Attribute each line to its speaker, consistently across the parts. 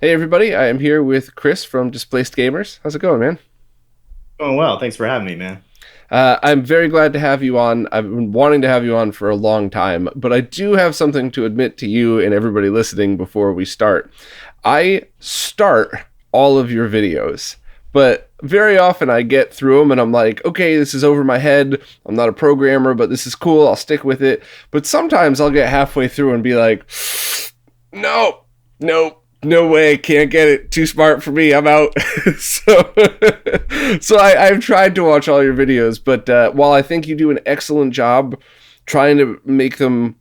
Speaker 1: Hey everybody, I am here with Chris from Displaced Gamers. How's it going, man?
Speaker 2: Oh, well, thanks for having me, man.
Speaker 1: I'm very glad to have you on. I've been wanting to have you on for a long time, but I do have something to admit to you and everybody listening before we start. I start all of your videos, but very often I get through them and I'm like, okay, this is over my head. I'm not a programmer, but this is cool. I'll stick with it. But sometimes I'll get halfway through and be like, no, no, no way, can't get it. Too smart for me. I'm out. so, I've tried to watch all your videos, but while I think you do an excellent job trying to make them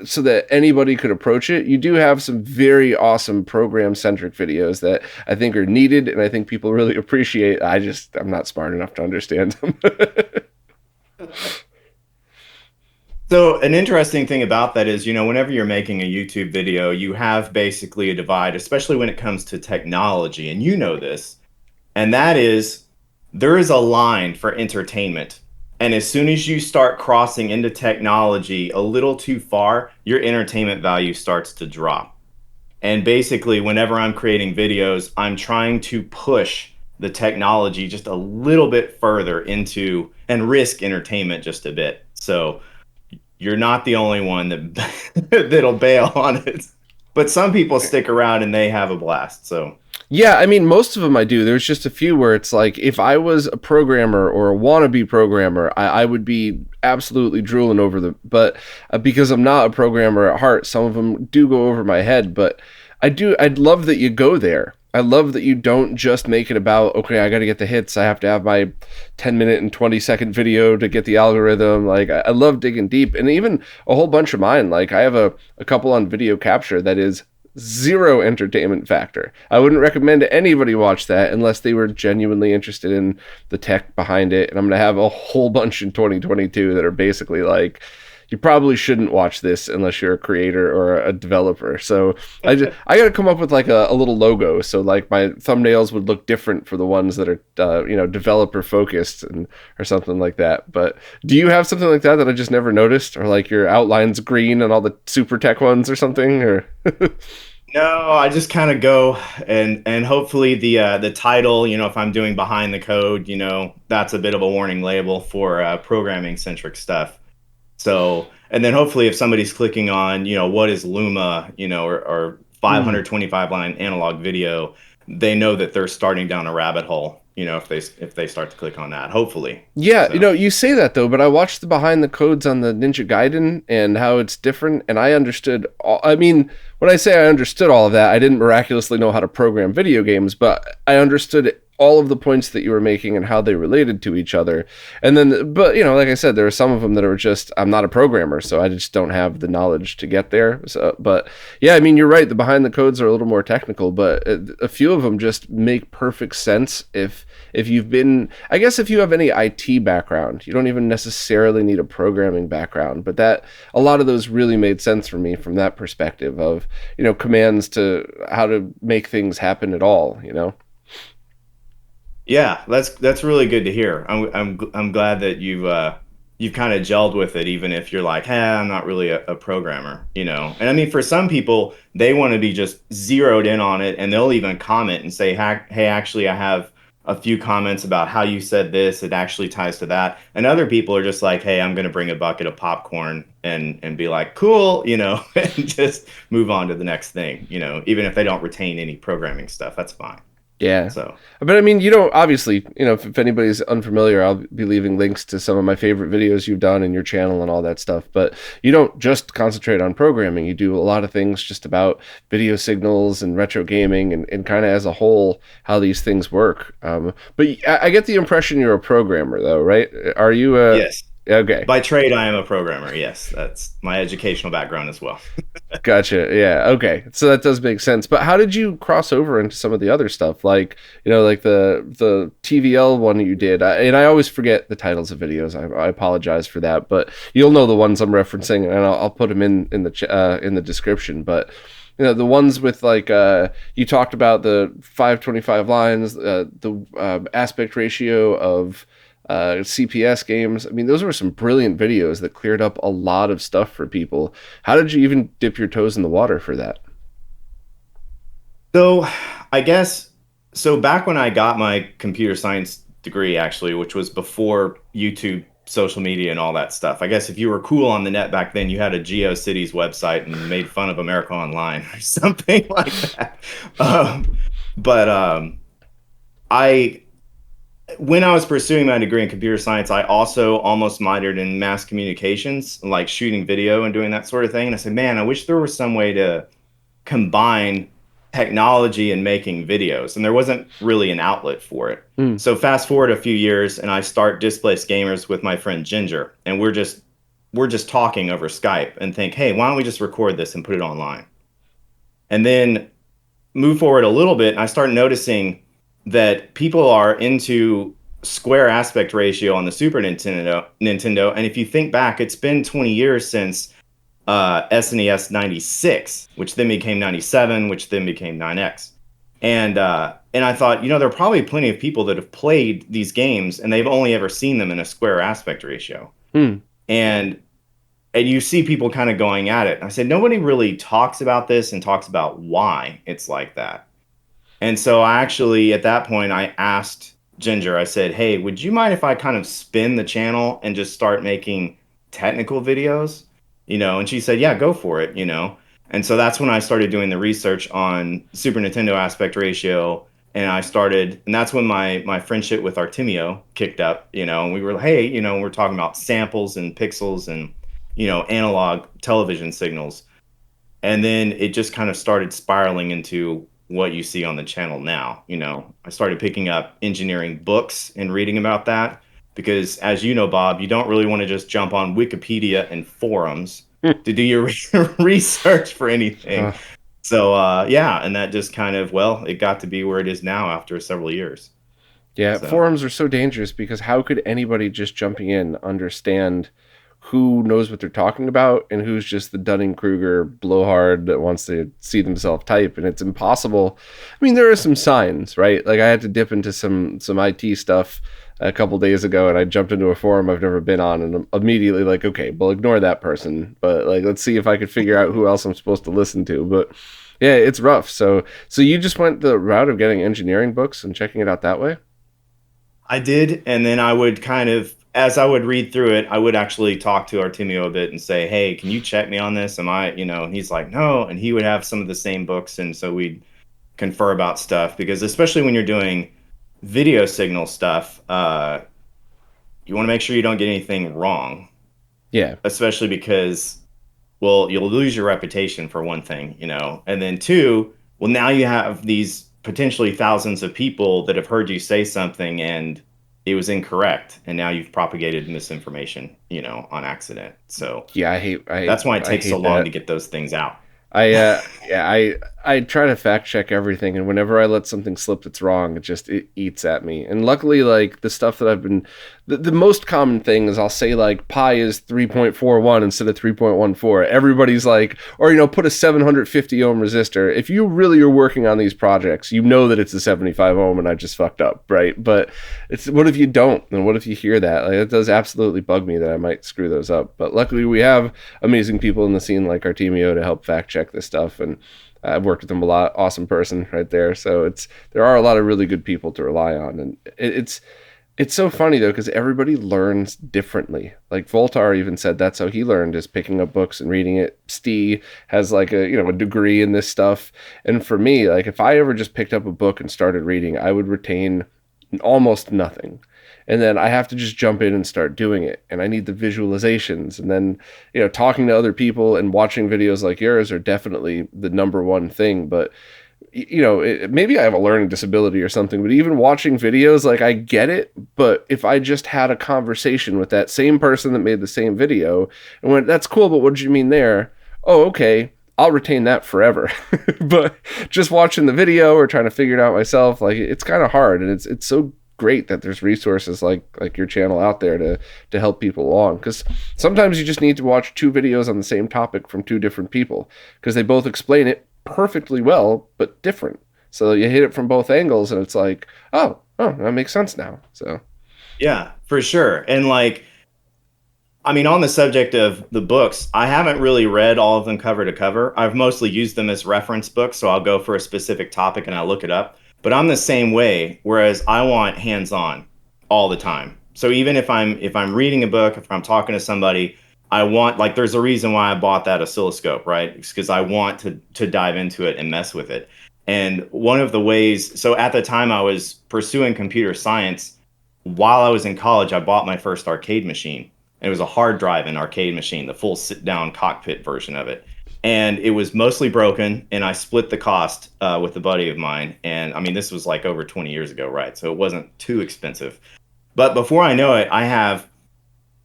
Speaker 1: so that anybody could approach it, you do have some very awesome program centric videos that I think are needed and I think people really appreciate. I'm not smart enough to understand them.
Speaker 2: So, an interesting thing about that is, whenever you're making a YouTube video, you have basically a divide, especially when it comes to technology, and you know this, and that is there is a line for entertainment. And as soon as you start crossing into technology a little too far, your entertainment value starts to drop. And basically, whenever I'm creating videos, I'm trying to push the technology just a little bit further into and risk entertainment just a bit. So you're not the only one that that'll bail on it. But some people stick around and they have a blast. So
Speaker 1: Yeah, I mean, most of them I do. There's just a few where it's like, if I was a programmer or a wannabe programmer, I would be absolutely drooling over them. But because I'm not a programmer at heart, some of them do go over my head. But I'd love that you go there. I love that you don't just make it about, okay, I got to get the hits. I have to have my 10-minute and 20-second video to get the algorithm. Like, I love digging deep. And even a whole bunch of mine. Like, I have a couple on video capture that is zero entertainment factor. I wouldn't recommend anybody watch that unless they were genuinely interested in the tech behind it. And I'm going to have a whole bunch in 2022 that are basically like, you probably shouldn't watch this unless you're a creator or a developer. So I got to come up with like a little logo. So like my thumbnails would look different for the ones that are developer focused and or something like that. But do you have something like that that I just never noticed, or like your outlines green and all the super tech ones or something? Or
Speaker 2: no, I just kind of go and hopefully the title, if I'm doing behind the code, that's a bit of a warning label for programming centric stuff. So, and then hopefully if somebody's clicking on, what is Luma, or
Speaker 1: Hmm.
Speaker 2: 525 line analog video, they know that they're starting down a rabbit hole, if they start to click on that, hopefully.
Speaker 1: Yeah,
Speaker 2: So,
Speaker 1: you say that though, but I watched the behind the codes on the Ninja Gaiden and how it's different, and I understood I mean, when I say I understood all of that, I didn't miraculously know how to program video games, but I understood all of the points that you were making and how they related to each other. And then, but like I said, there are some of them that are just, I'm not a programmer, so I just don't have the knowledge to get there. So, but yeah, I mean, you're right. The behind the codes are a little more technical, but a few of them just make perfect sense if you've been, I guess, if you have any IT background. You don't even necessarily need a programming background, but that a lot of those really made sense for me from that perspective of commands to how to make things happen at all.
Speaker 2: yeah, that's really good to hear. I'm glad that you've kind of gelled with it, even if you're like, hey, I'm not really a programmer, And I mean, for some people, they want to be just zeroed in on it, and they'll even comment and say, hey, actually, I have a few comments about how you said this. It actually ties to that. And other people are just like, hey, I'm going to bring a bucket of popcorn and be like, cool, and just move on to the next thing, even if they don't retain any programming stuff, that's fine.
Speaker 1: Yeah.
Speaker 2: So.
Speaker 1: But I mean, obviously, if anybody's unfamiliar, I'll be leaving links to some of my favorite videos you've done in your channel and all that stuff. But you don't just concentrate on programming. You do a lot of things just about video signals and retro gaming and kind of as a whole, how these things work. But I get the impression you're a programmer, though, right? Are you a.
Speaker 2: Yes.
Speaker 1: Okay.
Speaker 2: By trade, I am a programmer. Yes, that's my educational background as well.
Speaker 1: Gotcha. Yeah. Okay. So that does make sense. But how did you cross over into some of the other stuff, like like the TVL one that you did? And I always forget the titles of videos. I apologize for that, but you'll know the ones I'm referencing, and I'll put them in the description. But the ones with like you talked about the 525 lines, the aspect ratio of CPS games. I mean, those were some brilliant videos that cleared up a lot of stuff for people. How did you even dip your toes in the water for that?
Speaker 2: So I guess so back when I got my computer science degree actually, which was before YouTube, social media and all that stuff. I guess if you were cool on the net back then, you had a GeoCities website and made fun of America Online or something like that. Um, but I when I was pursuing my degree in computer science, I also almost minored in mass communications, like shooting video and doing that sort of thing. And I said, man, I wish there was some way to combine technology and making videos, and there wasn't really an outlet for it.
Speaker 1: Mm.
Speaker 2: So fast forward a few years, and I start Displaced Gamers with my friend Ginger, and we're just talking over Skype, and think, hey, why don't we just record this and put it online? And then move forward a little bit, and I start noticing that people are into square aspect ratio on the Super Nintendo. And if you think back, it's been 20 years since SNES 96, which then became 97, which then became 9X. And I thought, there are probably plenty of people that have played these games and they've only ever seen them in a square aspect ratio.
Speaker 1: Mm.
Speaker 2: And and you see people kind of going at it. I said, nobody really talks about this and talks about why it's like that. And so I actually, at that point, I asked Ginger, I said, hey, would you mind if I kind of spin the channel and just start making technical videos? And she said, yeah, go for it. And so that's when I started doing the research on Super Nintendo aspect ratio. And that's when my friendship with Artemio kicked up, and we were, hey, we're talking about samples and pixels and, analog television signals. And then it just kind of started spiraling into what you see on the channel now. I started picking up engineering books and reading about that because, as you know, Bob, you don't really want to just jump on Wikipedia and forums to do your research for anything.
Speaker 1: Uh,
Speaker 2: So, yeah, and that just kind of, well, it got to be where it is now after several years.
Speaker 1: yeah,
Speaker 2: So,
Speaker 1: forums are so dangerous because how could anybody just jumping in understand who knows what they're talking about and who's just the Dunning-Kruger blowhard that wants to see themselves type? And it's impossible. I mean, there are some signs, right? Like I had to dip into some IT stuff a couple days ago, and I jumped into a forum I've never been on, and I'm immediately like, okay, well, ignore that person, but like, let's see if I could figure out who else I'm supposed to listen to. But yeah, it's rough. So you just went the route of getting engineering books and checking it out that way?
Speaker 2: I did, and then I would kind of, as I would read through it, I would actually talk to Artemio a bit and say, "Hey, can you check me on this? Am I?" And he's like, "No," and he would have some of the same books, and so we'd confer about stuff because, especially when you're doing video signal stuff, you want to make sure you don't get anything wrong,
Speaker 1: Yeah.
Speaker 2: especially because, well, you'll lose your reputation for one thing, and then two, well, now you have these potentially thousands of people that have heard you say something and it was incorrect, and now you've propagated misinformation, on accident. So
Speaker 1: Yeah, I hate
Speaker 2: that's why it
Speaker 1: I
Speaker 2: takes so
Speaker 1: hate
Speaker 2: long
Speaker 1: that.
Speaker 2: to get those things out.
Speaker 1: I try to fact check everything, and whenever I let something slip that's wrong, it eats at me. And luckily, like the stuff that I've been, the most common thing is I'll say like pi is 3.41 instead of 3.14. Everybody's like, or put a 750 ohm resistor. If you really are working on these projects, you know that it's a 75 ohm, and I just fucked up, right? But it's what if you don't, and what if you hear that? Like it does absolutely bug me that I might screw those up. But luckily, we have amazing people in the scene like Artemio to help fact check this stuff, and I've worked with him a lot. Awesome person right there. So there are a lot of really good people to rely on, and it's so funny though because everybody learns differently. Like Voltar even said that's how he learned, is picking up books and reading it. Steve has like a degree in this stuff, and for me, like if I ever just picked up a book and started reading, I would retain almost nothing. And then I have to just jump in and start doing it. And I need the visualizations. And then, talking to other people and watching videos like yours are definitely the number one thing. But, maybe I have a learning disability or something, but even watching videos, like I get it. But if I just had a conversation with that same person that made the same video and went, that's cool, but what did you mean there? Oh, okay. I'll retain that forever. But just watching the video or trying to figure it out myself, like it's kind of hard, and it's so great that there's resources like your channel out there to help people along, because sometimes you just need to watch two videos on the same topic from two different people because they both explain it perfectly well but different. So you hit it from both angles, and it's like, oh, that makes sense now. So
Speaker 2: Yeah, for sure. And like I mean, on the subject of the books, I haven't really read all of them cover to cover. I've mostly used them as reference books, so I'll go for a specific topic and I'll look it up. But I'm the same way, whereas I want hands-on all the time. So even if I'm reading a book, if I'm talking to somebody, I want, like, there's a reason why I bought that oscilloscope, right? It's because I want to dive into it and mess with it. And one of the ways, so at the time I was pursuing computer science, while I was in college, I bought my first arcade machine. It was a hard drive and arcade machine, the full sit down cockpit version of it. And it was mostly broken, and I split the cost with a buddy of mine. And I mean, this was like over 20 years ago, right? So it wasn't too expensive. But before I know it, I have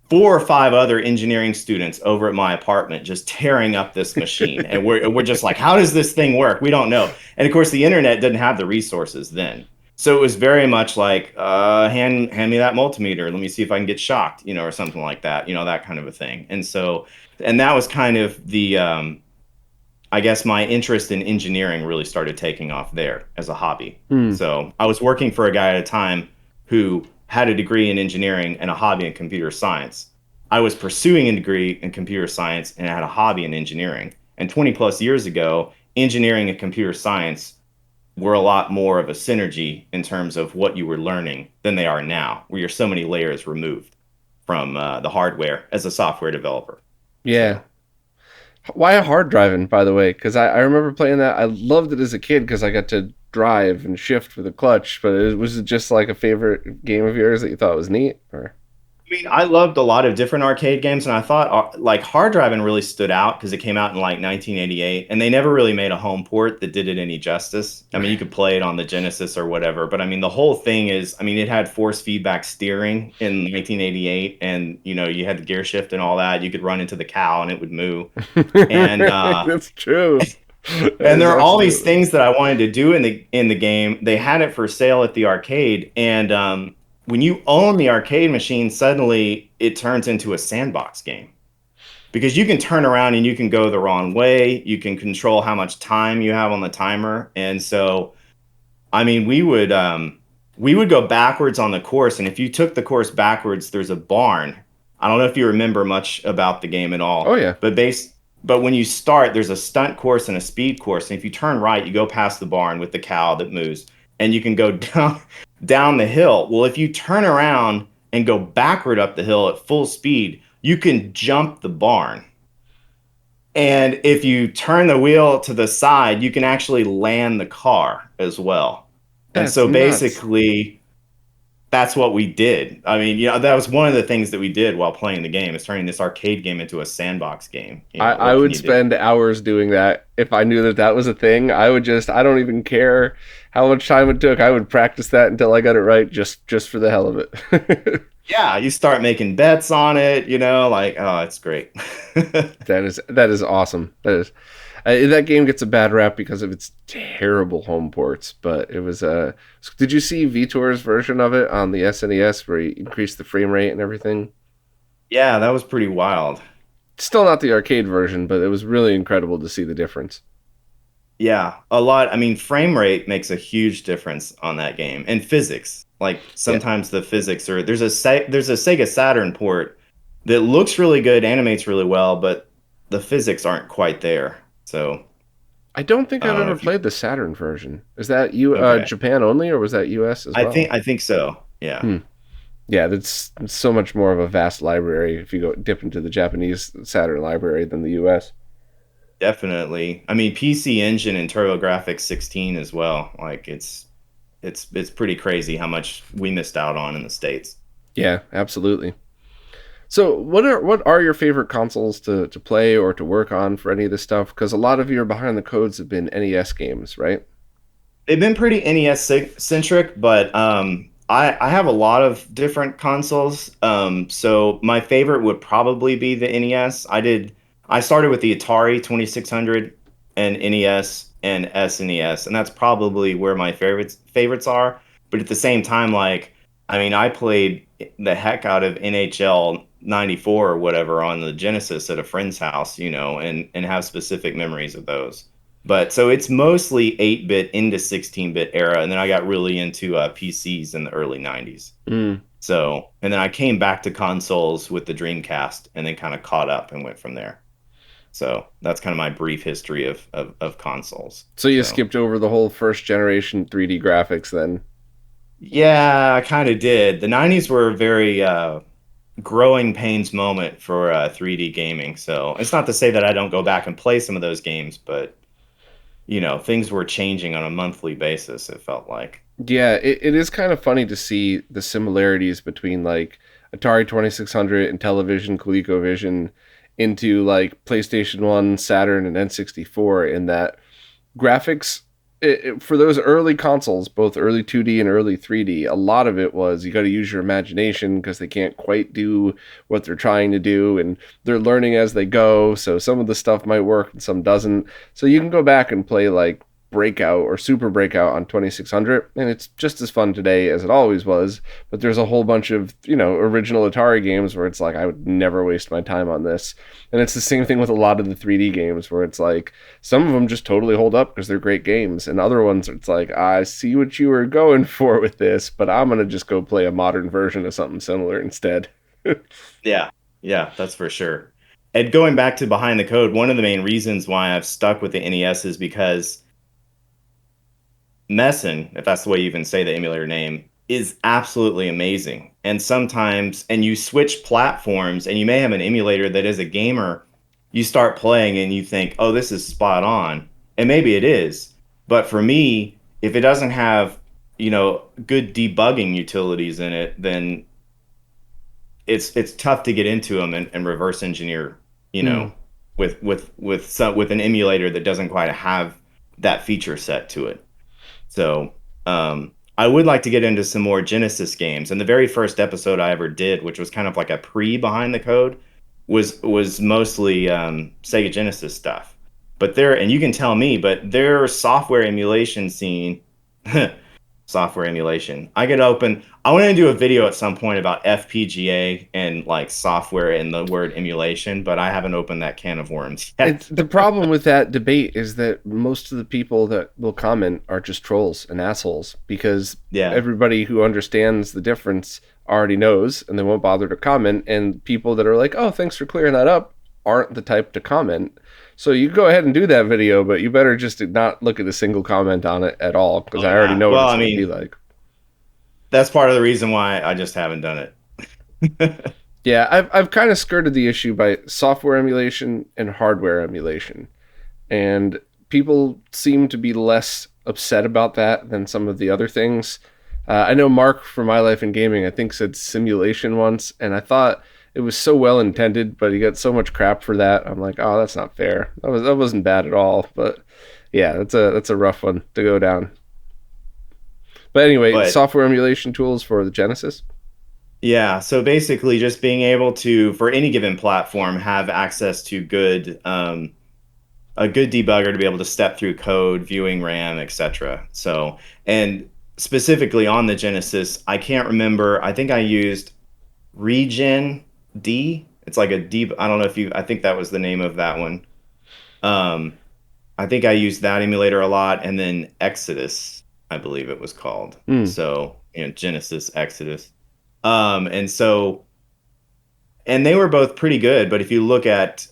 Speaker 2: 4 or 5 other engineering students over at my apartment just tearing up this machine. And we're just like, how does this thing work? We don't know. And of course, the internet didn't have the resources then. So it was very much like, hand me that multimeter. Let me see if I can get shocked, or something like that, that kind of a thing. And that was kind of I guess my interest in engineering really started taking off there as a hobby.
Speaker 1: Hmm.
Speaker 2: So I was working for a guy at a time who had a degree in engineering and a hobby in computer science. I was pursuing a degree in computer science and I had a hobby in engineering. And 20 plus years ago, engineering and computer science were a lot more of a synergy in terms of what you were learning than they are now, where you're so many layers removed from the hardware as a software developer.
Speaker 1: Yeah.
Speaker 2: So
Speaker 1: Why a hard driving, by the way? Because I remember playing that. I loved it as a kid because I got to drive and shift with a clutch. But was it just like a favorite game of yours that you thought was neat? Or
Speaker 2: I mean, I loved a lot of different arcade games, and I thought like hard driving really stood out because it came out in like 1988, and they never really made a home port that did it any justice. I mean, you could play it on the Genesis or whatever, but I mean, the whole thing is, I mean, it had force feedback steering in 1988, and you had the gear shift and all that. You could run into the cow and it would move, and
Speaker 1: that's true. That
Speaker 2: and
Speaker 1: is
Speaker 2: there are all these
Speaker 1: absolutely.
Speaker 2: things that I wanted to do in the game. They had it for sale at the arcade, and when you own the arcade machine, suddenly it turns into a sandbox game because you can turn around and you can go the wrong way. You can control how much time you have on the timer, and so I mean, we would go backwards on the course, and if you took the course backwards, there's a barn. I don't know if you remember much about the game at
Speaker 1: Oh
Speaker 2: all,
Speaker 1: yeah.
Speaker 2: but when you start, there's a stunt course and a speed course, and if you turn right, you go past the barn with the cow that moves, and you can go down the hill. Well, if you turn around and go backward up the hill at full speed, you can jump the barn. And if you turn the wheel to the side, you can actually land the car as well. And
Speaker 1: That's
Speaker 2: so
Speaker 1: nuts.
Speaker 2: basically, that's what we did. I mean, that was one of the things that we did while playing the game is turning this arcade game into a sandbox game.
Speaker 1: I
Speaker 2: What can
Speaker 1: would
Speaker 2: you do?
Speaker 1: spend hours doing that if I knew that that was a thing. I don't even care how much time it took. I would practice that until I got it right, just for the hell of it.
Speaker 2: Yeah, you start making bets on it, like, oh, it's great.
Speaker 1: That is awesome. That game gets a bad rap because of its terrible home ports, but it was. Did you see Vitor's version of it on the SNES where he increased the frame rate and everything?
Speaker 2: Yeah, that was pretty wild.
Speaker 1: Still not the arcade version, but it was really incredible to see the difference.
Speaker 2: Yeah, a lot. I mean, frame rate makes a huge difference on that game, and physics. Like
Speaker 1: Yeah,
Speaker 2: sometimes the physics are there's a Sega Saturn port that looks really good, animates really well, but the physics aren't quite there. So
Speaker 1: I don't think
Speaker 2: I
Speaker 1: I've
Speaker 2: don't know
Speaker 1: ever
Speaker 2: if you.
Speaker 1: played the Saturn version. Is that you
Speaker 2: Okay,
Speaker 1: Japan only, or was that US as well?
Speaker 2: I think so. Yeah,
Speaker 1: Hmm. Yeah, that's so much more of a vast library if you go dip into the Japanese Saturn library than the US.
Speaker 2: definitely. I mean, PC Engine and TurboGrafx 16 as well. Like it's pretty crazy how much we missed out on in the States.
Speaker 1: Yeah, absolutely. So, what are your favorite consoles to play or to work on for any of this stuff? Because a lot of your behind the codes have been NES games, right?
Speaker 2: They've been pretty NES centric, but I have a lot of different consoles. So my favorite would probably be the NES. I started with the Atari 2600 and NES and SNES, and that's probably where my favorites are. But at the same time, like I mean, I played the heck out of NHL 94 or whatever on the Genesis at a friend's house, and have specific memories of those. But so it's mostly 8-bit into 16-bit era, and then I got really into PCs in the early 90s.
Speaker 1: Mm.
Speaker 2: So, and then I came back to consoles with the Dreamcast and then kind of caught up and went from there. So that's kind of my brief history of consoles.
Speaker 1: So you
Speaker 2: So
Speaker 1: skipped over the whole first generation 3D graphics then.
Speaker 2: yeah, I kind of did. The 90s were a very growing pains moment for 3D gaming. So it's not to say that I don't go back and play some of those games, but things were changing on a monthly basis, it felt like.
Speaker 1: Yeah, it is kind of funny to see the similarities between like Atari 2600 and Television, ColecoVision into like PlayStation 1, Saturn, and N64 in that graphics for those early consoles, both early 2D and early 3D, a lot of it was you got to use your imagination because they can't quite do what they're trying to do and they're learning as they go. So some of the stuff might work and some doesn't. So you can go back and play like Breakout or Super Breakout on 2600 and it's just as fun today as it always was, but there's a whole bunch of original Atari games where it's like I would never waste my time on this. And it's the same thing with a lot of the 3D games where it's like some of them just totally hold up because they're great games, and other ones it's like I see what you were going for with this, but I'm gonna just go play a modern version of something similar instead.
Speaker 2: Yeah, yeah, that's for sure. And going back to behind the code, one of the main reasons why I've stuck with the NES is because Messin, if that's the way you even say the emulator name, is absolutely amazing. And sometimes, and you switch platforms, and you may have an emulator that as a gamer, you start playing and you think, oh, this is spot on. And maybe it is. But for me, if it doesn't have, good debugging utilities in it, then it's tough to get into them and reverse engineer, you
Speaker 1: Hmm.
Speaker 2: know, with an emulator that doesn't quite have that feature set to it. So I would like to get into some more Genesis games. And the very first episode I ever did, which was kind of like a pre behind the code, was mostly Sega Genesis stuff. But and you can tell me, but their software emulation scene, software emulation. I want to do a video at some point about FPGA and like software and the word emulation, but I haven't opened that can of worms
Speaker 1: It's
Speaker 2: yet.
Speaker 1: the problem with that debate is that most of the people that will comment are just trolls and assholes because
Speaker 2: Yeah.
Speaker 1: everybody who understands the difference already knows and they won't bother to comment, and people that are like, oh, thanks for clearing that up aren't the type to comment. So you go ahead and do that video, but you better just not look at a single comment on it at all because
Speaker 2: Oh
Speaker 1: I already
Speaker 2: yeah.
Speaker 1: know what
Speaker 2: Well,
Speaker 1: it's
Speaker 2: I
Speaker 1: going to be
Speaker 2: mean,
Speaker 1: like.
Speaker 2: that's part of the reason why I just haven't done it.
Speaker 1: Yeah, I've kind of skirted the issue by software emulation and hardware emulation. And people seem to be less upset about that than some of the other things. I know Mark from My Life in Gaming, I think, said simulation once, and I thought it was so well intended, but he got so much crap for that. I'm like, oh, that's not fair. That wasn't bad at all, but yeah, that's a rough one to go down. But anyway,
Speaker 2: But
Speaker 1: software emulation tools for the Genesis.
Speaker 2: yeah, so basically just being able to, for any given platform, have access to a good debugger to be able to step through code, viewing RAM, etc. So, and specifically on the Genesis, I can't remember. I think I used Regen D. It's like I don't know if I think that was the name of that one. Um, I think I used that emulator a lot, and then Exodus, I believe it was called.
Speaker 1: Hmm.
Speaker 2: So, Genesis Exodus. And so, and they were both pretty good, but if you look at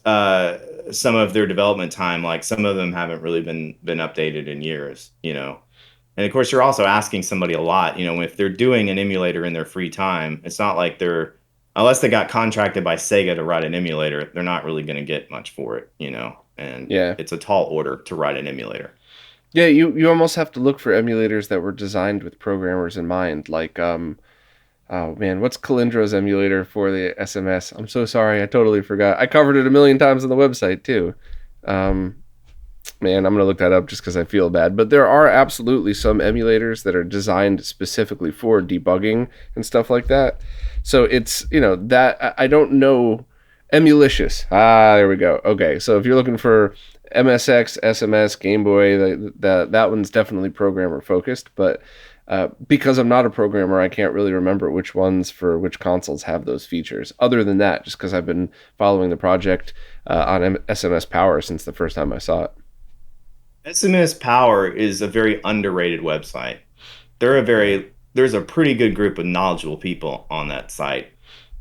Speaker 2: some of their development time, like some of them haven't really been updated in years. And of course, you're also asking somebody a lot, if they're doing an emulator in their free time, it's not like unless they got contracted by Sega to write an emulator, they're not really going to get much for it. And
Speaker 1: Yeah.
Speaker 2: it's a tall order to write an emulator.
Speaker 1: Yeah, you almost have to look for emulators that were designed with programmers in mind. Like, oh man, what's Calindra's emulator for the SMS? I'm so sorry, I totally forgot. I covered it a million times on the website too. Um, Man, I'm gonna look that up just because I feel bad. But there are absolutely some emulators that are designed specifically for debugging and stuff like that. So it's that I don't know. Emulicious. There we go. Okay, so if you're looking for MSX, SMS, Game Boy, that one's definitely programmer focused. But because I'm not a programmer, I can't really remember which ones for which consoles have those features. Other than that, just because I've been following the project on SMS Power since the first time I saw it.
Speaker 2: SMS Power is a very underrated website.
Speaker 1: Yeah.
Speaker 2: There's a pretty good group of knowledgeable people on that site.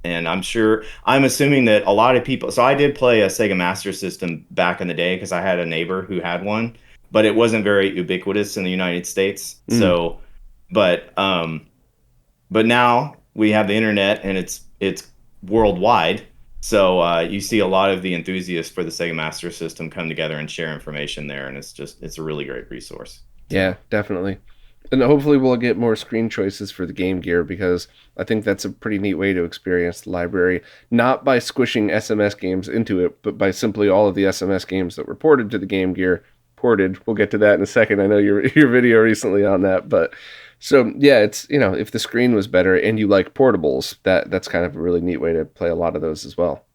Speaker 2: And I'm assuming that a lot of people, so I did play a Sega Master System back in the day because I had a neighbor who had one, but it wasn't very ubiquitous in the United States.
Speaker 1: Mm.
Speaker 2: So, but but now we have the internet and it's worldwide. So you see a lot of the enthusiasts for the Sega Master System come together and share information there, and it's a really great resource.
Speaker 1: Yeah,
Speaker 2: So
Speaker 1: definitely. And hopefully we'll get more screen choices for the Game Gear because I think that's a pretty neat way to experience the library, not by squishing SMS games into it, but by simply all of the SMS games that were ported to the Game Gear ported. We'll get to that in a second. I know your video recently on that, but so yeah, it's if the screen was better and you like portables, that's kind of a really neat way to play a lot of those as well.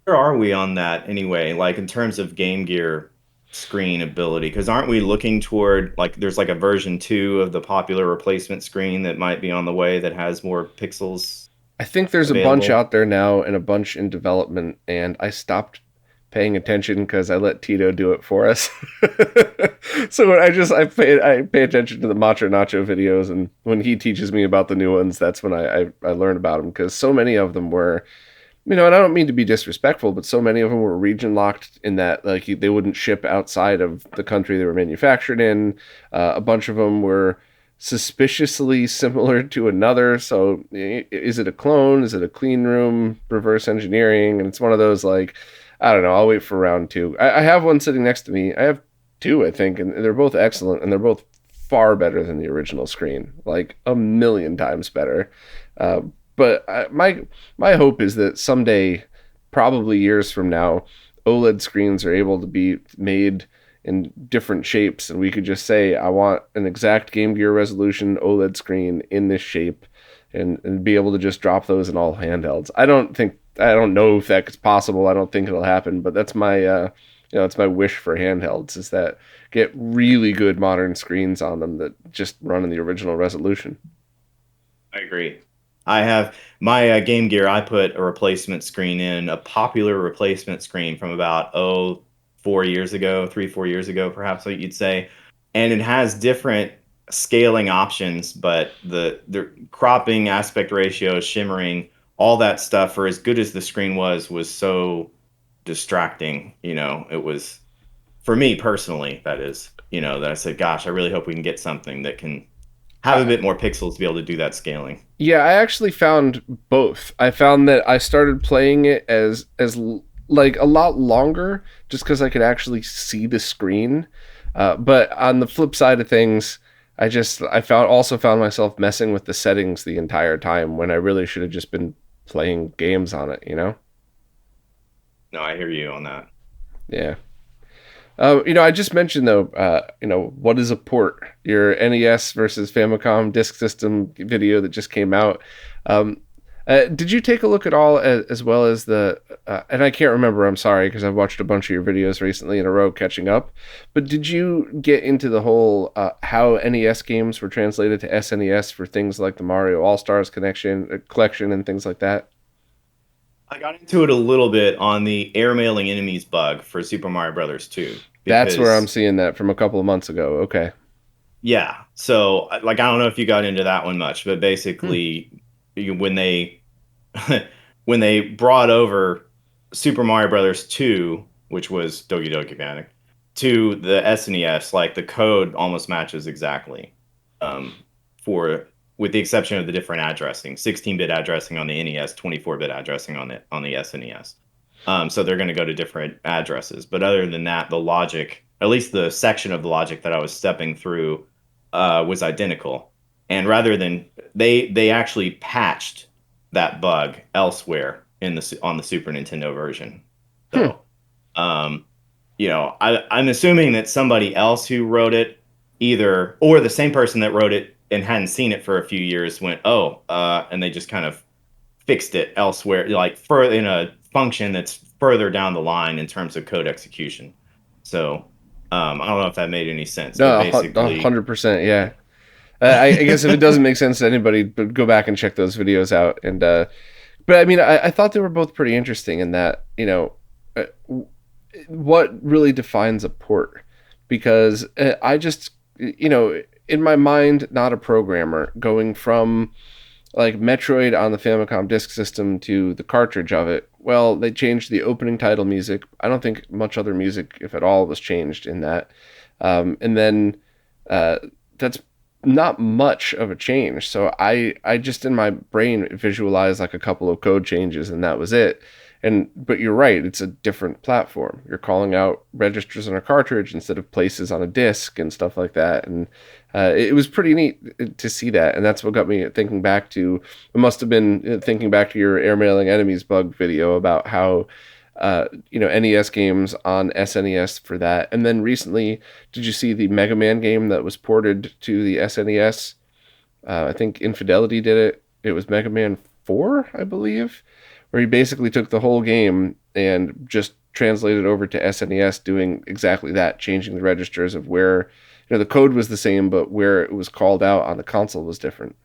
Speaker 2: where are we on that anyway? Like in terms of Game Gear screen ability, because aren't we looking toward like there's like a version 2 of the popular replacement screen that might be on the way that has more pixels
Speaker 1: I think there's a bunch
Speaker 2: available?
Speaker 1: out there now and a bunch in development, and I stopped paying attention because I let Tito do it for us. So I pay attention to the Macho Nacho videos, and when he teaches me about the new ones, that's when I learn about them because so many of them were and I don't mean to be disrespectful, but so many of them were region locked in that like they wouldn't ship outside of the country they were manufactured in. A bunch of them were suspiciously similar to another. So is it a clone? Is it a clean room reverse engineering? And it's one of those like I don't know. I'll wait for round two. I have one sitting next to me. I have two, I think, and they're both excellent, and they're both far better than the original screen, like a million times better. Uh, but my hope is that someday, probably years from now, OLED screens are able to be made in different shapes, and we could just say, I want an exact Game Gear resolution OLED screen in this shape, and be able to just drop those in all handhelds. I don't know if that's possible. I don't think it'll happen, but that's my it's my wish for handhelds is that get really good modern screens on them that just run in the original resolution.
Speaker 2: I agree. I have my Game Gear. I put a replacement screen in, a popular replacement screen from about 4 years ago, 3, 4 years ago, perhaps what you'd say, and it has different scaling options, but the cropping, aspect ratio, shimmering, all that stuff for as good as the screen was so distracting. It was for me personally. That is, that I said, gosh, I really hope we can get something that can have a
Speaker 1: I,
Speaker 2: bit more pixels to be able to do that scaling.
Speaker 1: Yeah, I actually found both. I found that I started playing it like a lot longer just because I could actually see the screen. But on the flip side of things, I found myself messing with the settings the entire time when I really should have just been playing games on it.
Speaker 2: No, I hear you on that.
Speaker 1: Yeah. I just mentioned though, what is a port? Your NES versus Famicom Disk System video that just came out. Um, did you take a look at all as well as and I can't remember, I'm sorry, because I've watched a bunch of your videos recently in a row catching up, but did you get into the whole how NES games were translated to SNES for things like the Mario All-Stars collection and things like that?
Speaker 2: I got into it a little bit on the airmailing enemies bug for Super Mario Brothers 2
Speaker 1: That's where I'm
Speaker 2: because
Speaker 1: seeing that from a couple of months ago. Okay.
Speaker 2: yeah. So like I don't know if you got into that one much, but
Speaker 1: Hmm.
Speaker 2: basically when they when they brought over Super Mario Brothers 2, which was Doki Doki Panic, to the SNES, like the code almost matches exactly. For with the exception of the different addressing, 16-bit addressing on the NES, 24-bit addressing on the SNES. So they're going to go to different addresses. But other than that, the logic, at least the section of the logic that I was stepping through, was identical. And rather than they actually patched that bug elsewhere in the on the Super Nintendo version.
Speaker 1: Hmm.
Speaker 2: So, um, I'm assuming that somebody else who wrote it, either or the same person that wrote it and hadn't seen it for a few years, went, oh, and they just kind of fixed it elsewhere, like for in a function that's further down the line in terms of code execution. So, I don't know if that made any sense, but
Speaker 1: No, a
Speaker 2: basically,
Speaker 1: 100%. Yeah. I guess if it doesn't make sense to anybody, but go back and check those videos out. But I mean, I thought they were both pretty interesting in that, what really defines a port? because I just, in my mind, not a programmer, going from like Metroid on the Famicom Disk System to the cartridge of it. Well, they changed the opening title music. I don't think much other music, if at all, was changed in that. And then uh, that's not much of a change. So I just in my brain visualized like a couple of code changes and that was it. But you're right, it's a different platform. You're calling out registers on a cartridge instead of places on a disk and stuff like that. And it was pretty neat to see that. And that's what got me thinking back to. It must have been thinking back to your airmailing enemies bug video about how NES games on SNES for that. And then recently, did you see the Mega Man game that was ported to the SNES? I think Infidelity did it. It was Mega Man 4, I believe, where he basically took the whole game and just translated over to SNES, doing exactly that, changing the registers of where, the code was the same, but where it was called out on the console was different.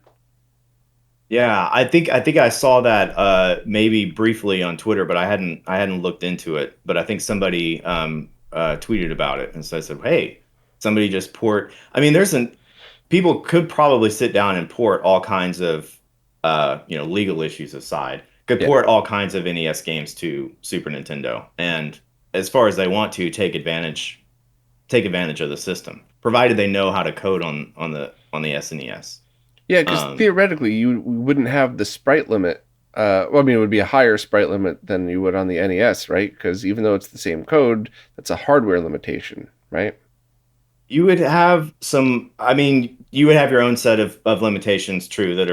Speaker 2: Yeah, I think I saw that maybe briefly on Twitter, but I hadn't looked into it. But I think somebody tweeted about it, and so I said, "Hey, somebody just port." I mean, people could probably sit down and port all kinds of legal issues aside, could
Speaker 1: Yeah.
Speaker 2: port all kinds of NES games to Super Nintendo, and as far as they want to take advantage of the system, provided they know how to code on the SNES.
Speaker 1: Yeah, because
Speaker 2: Um,
Speaker 1: theoretically, you wouldn't have the sprite limit. Well, I mean, it would be a higher sprite limit than you would on the NES, right? Because even though it's the same code, that's a hardware limitation, right?
Speaker 2: You would have some, I mean, you would have your own set of limitations, true, that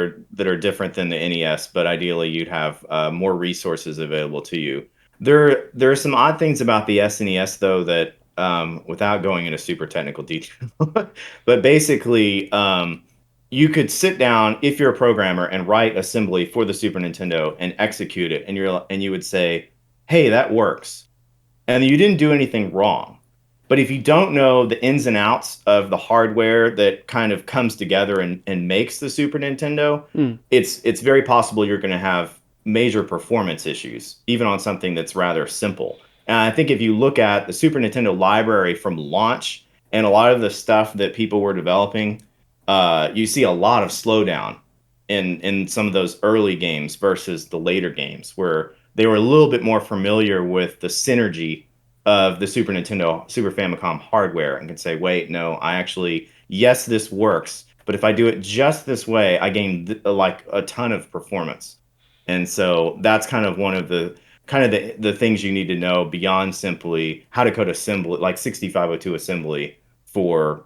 Speaker 2: are different than the NES, but ideally you'd have more resources available to you. There are some odd things about the SNES though that without going into super technical detail, but basically you could sit down if you're a programmer and write assembly for the Super Nintendo and execute it, and you would say, "Hey, that works." And you didn't do anything wrong. But if you don't know the ins and outs of the hardware that kind of comes together and makes the Super Nintendo,
Speaker 1: Hmm.
Speaker 2: it's very possible you're going to have major performance issues, even on something that's rather simple. And I think if you look at the Super Nintendo library from launch and a lot of the stuff that people were developing, you see a lot of slowdown in some of those early games versus the later games where they were a little bit more familiar with the synergy of the Super Nintendo, Super Famicom hardware and can say, wait, no, yes, this works, but if I do it just this way, I gain like a ton of performance. And so that's kind of one of the things you need to know beyond simply how to code assembly, like 6502 assembly for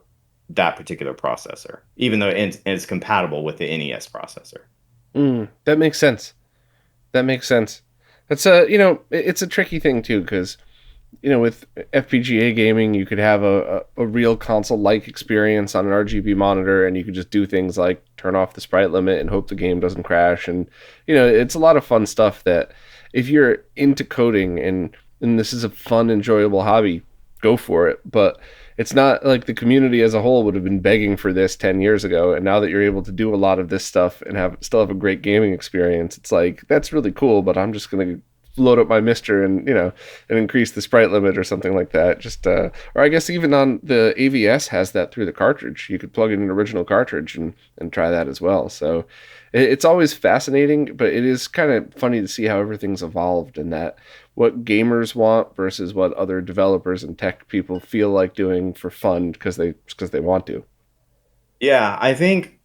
Speaker 2: that particular processor, even though it's compatible with the NES processor.
Speaker 1: That makes sense. That makes sense. That's it's a tricky thing too, because with FPGA gaming, you could have a real console-like experience on an RGB monitor, and you could just do things like turn off the sprite limit and hope the game doesn't crash. And it's a lot of fun stuff that if you're into coding and this is a fun, enjoyable hobby, go for it. But it's not like the community as a whole would have been begging for this 10 years ago. And now that you're able to do a lot of this stuff and still have a great gaming experience, it's like, that's really cool, but I'm just going to load up my Mister and increase the sprite limit or something like that. Or I guess even on the AVS has that through the cartridge. You could plug in an original cartridge and try that as well. So it's always fascinating, but it is kind of funny to see how everything's evolved and that what gamers want versus what other developers and tech people feel like doing for fun because they want to.
Speaker 2: Yeah, I think,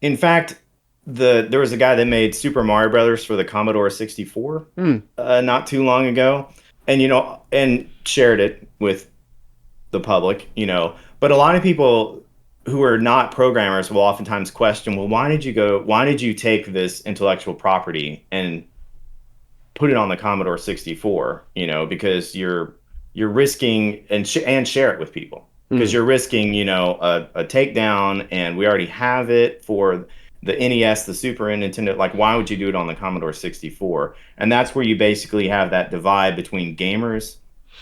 Speaker 2: in fact, there was a guy that made Super Mario Brothers for the Commodore 64
Speaker 1: Hmm.
Speaker 2: not too long ago, and and shared it with the public, But a lot of people who are not programmers will oftentimes question, well, why did you take this intellectual property and put it on the Commodore 64, because you're risking and share it with people because
Speaker 1: Hmm.
Speaker 2: you're risking, a takedown, and we already have it for the NES, the Super Nintendo. Like, why would you do it on the Commodore 64? And that's where you basically have that divide between gamers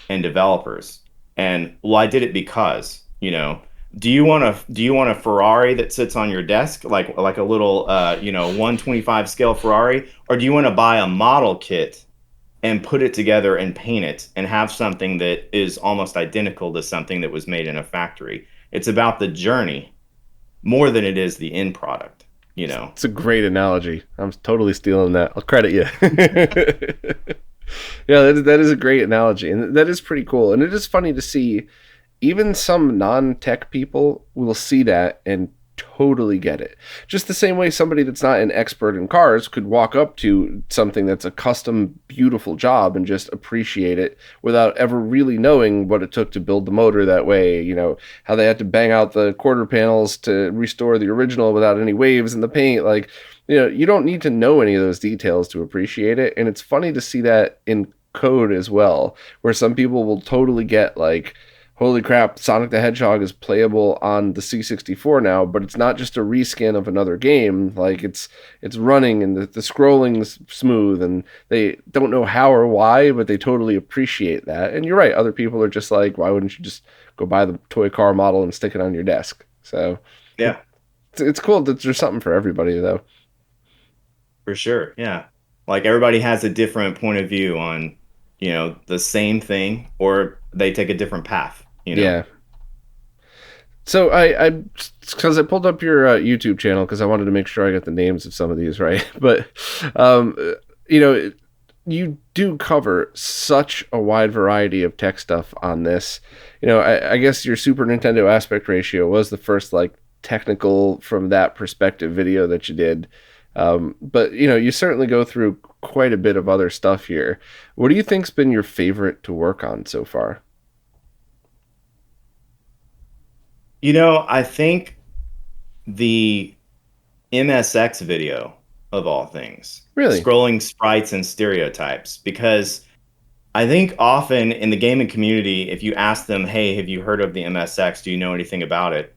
Speaker 2: and developers. And well, I did it because, do you want a Ferrari that sits on your desk like a little 125 scale Ferrari, or do you want to buy a model kit and put it together and paint it and have something that is almost identical to something that was made in a factory. It's about the journey more than it is the end product, you know?
Speaker 1: It's a great analogy. I'm totally stealing that. I'll credit you. Yeah, that is a great analogy, and that is pretty cool. And it is funny to see even some non-tech people will see that and totally get it. Just the same way somebody that's not an expert in cars could walk up to something that's a custom, beautiful job and just appreciate it without ever really knowing what it took to build the motor that way. You know, how they had to bang out the quarter panels to restore the original without any waves in the paint. Like, you know, you don't need to know any of those details to appreciate it. And it's funny to see that in code as well, where some people will totally get like, holy crap, Sonic the Hedgehog is playable on the C64 now, but it's not just a reskin of another game. Like it's running and the scrolling's smooth, and they don't know how or why, but they totally appreciate that. And you're right, other people are just like, why wouldn't you just go buy the toy car model and stick it on your desk? So
Speaker 2: Yeah,
Speaker 1: it's cool that there's something for everybody though.
Speaker 2: for sure. Yeah. Like everybody has a different point of view on, you know, the same thing, or they take a different path, you know?
Speaker 1: Yeah. So because I pulled up your YouTube channel because I wanted to make sure I got the names of some of these right. But um, you know, you do cover such a wide variety of tech stuff on this. You know, I guess your Super Nintendo aspect ratio was the first like technical from that perspective video that you did. But you know, you certainly go through quite a bit of other stuff here. What do you think's been your favorite to work on so far?
Speaker 2: You know, I think the MSX video of all things,
Speaker 1: Really?
Speaker 2: scrolling sprites and stereotypes, because I think often in the gaming community, if you ask them, hey, have you heard of the MSX? Do you know anything about it?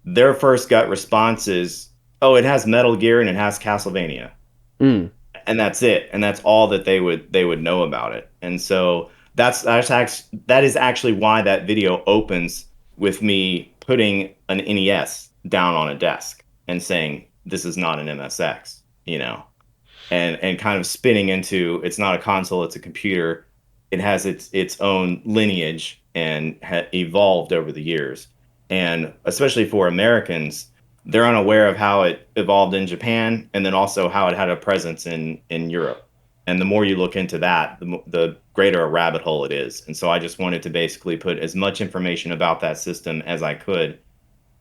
Speaker 2: Their first gut response is, oh, it has Metal Gear and it has Castlevania.
Speaker 1: Mm.
Speaker 2: And that's it. And that's all that they would know about it. And so that is actually why that video opens with me putting an NES down on a desk and saying, this is not an MSX, you know, and kind of spinning into, it's not a console, it's a computer. It has its own lineage and evolved over the years. And especially for Americans, they're unaware of how it evolved in Japan and then also how it had a presence in Europe. And the more you look into that, the greater a rabbit hole it is. And so I just wanted to basically put as much information about that system as I could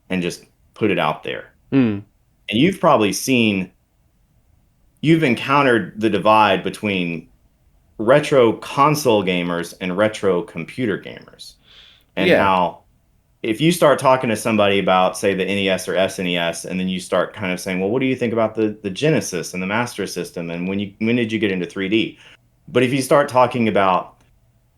Speaker 2: and just put it out there.
Speaker 1: Mm.
Speaker 2: And you've encountered the divide between retro console gamers and retro computer gamers, and
Speaker 1: Yeah.
Speaker 2: how if you start talking to somebody about, say, the NES or SNES, and then you start kind of saying, well, what do you think about the Genesis and the Master System, and when did you get into 3D? But if you start talking about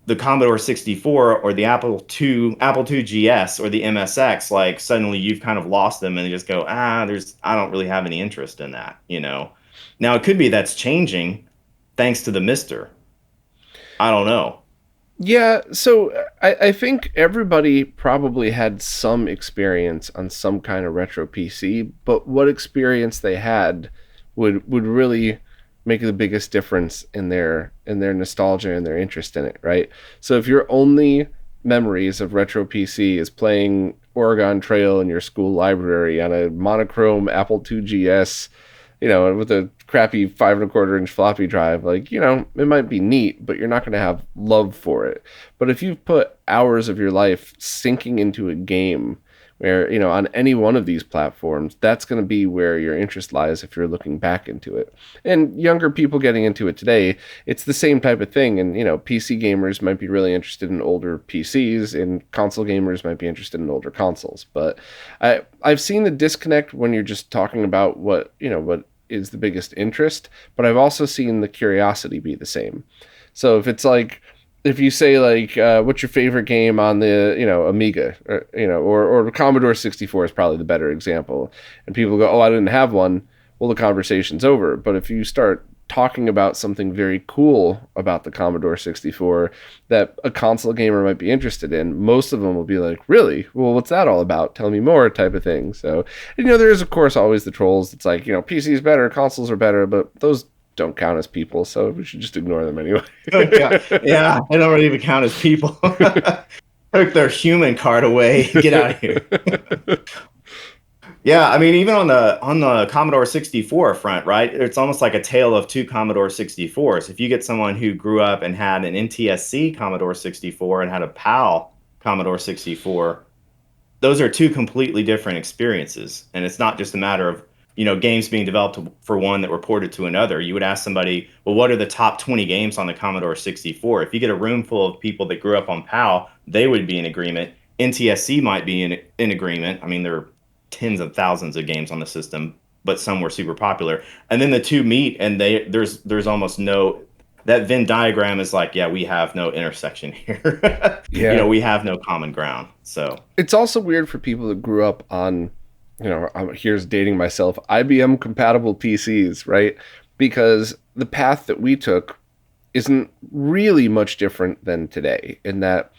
Speaker 2: the Commodore 64 or the Apple II GS or the MSX, like suddenly you've kind of lost them and they just go, I don't really have any interest in that, you know. Now it could be that's changing thanks to the Mister. I don't know.
Speaker 1: Yeah, so I think everybody probably had some experience on some kind of retro PC, but what experience they had would really make the biggest difference in their nostalgia and their interest in it, right? So if your only memories of retro PC is playing Oregon Trail in your school library on a monochrome Apple II GS, you know, with a crappy 5 1/4 inch floppy drive, like, you know, it might be neat, but you're not going to have love for it. But if you've put hours of your life sinking into a game where, you know, on any one of these platforms, that's going to be where your interest lies if you're looking back into it. And younger people getting into it today, it's the same type of thing. And, you know, PC gamers might be really interested in older PCs, and console gamers might be interested in older consoles. But I've seen the disconnect when you're just talking about what, you know, what is the biggest interest, but I've also seen the curiosity be the same. So if it's like, if you say like, what's your favorite game on the, you know, Amiga, or, you know, or Commodore 64 is probably the better example, and people go, oh, I didn't have one, well, the conversation's over. But if you start talking about something very cool about the Commodore 64 that a console gamer might be interested in, most of them will be like, really? Well, what's that all about? Tell me more, type of thing. So, and, you know, there is, of course, always the trolls. It's like, you know, PC is better, consoles are better, but those don't count as people, so we should just ignore them anyway.
Speaker 2: Yeah, yeah, they don't even count as people. Took their human card away. Get out of here. Yeah, I mean, even on the Commodore 64 front, right? It's almost like a tale of two Commodore 64s. If you get someone who grew up and had an NTSC Commodore 64 and had a PAL Commodore 64, those are two completely different experiences. And it's not just a matter of, games being developed for one that were ported to another. You would ask somebody, well, what are the top 20 games on the Commodore 64? If you get a room full of people that grew up on PAL, they would be in agreement. NTSC might be in agreement. I mean, there are tens of thousands of games on the system, but some were super popular. And then the two meet, and there's almost no, that Venn diagram is like, yeah, we have no intersection here.
Speaker 1: Yeah.
Speaker 2: We have no common ground. So
Speaker 1: it's also weird for people that grew up on, here's dating myself, IBM compatible PCs, right? Because the path that we took isn't really much different than today, in that,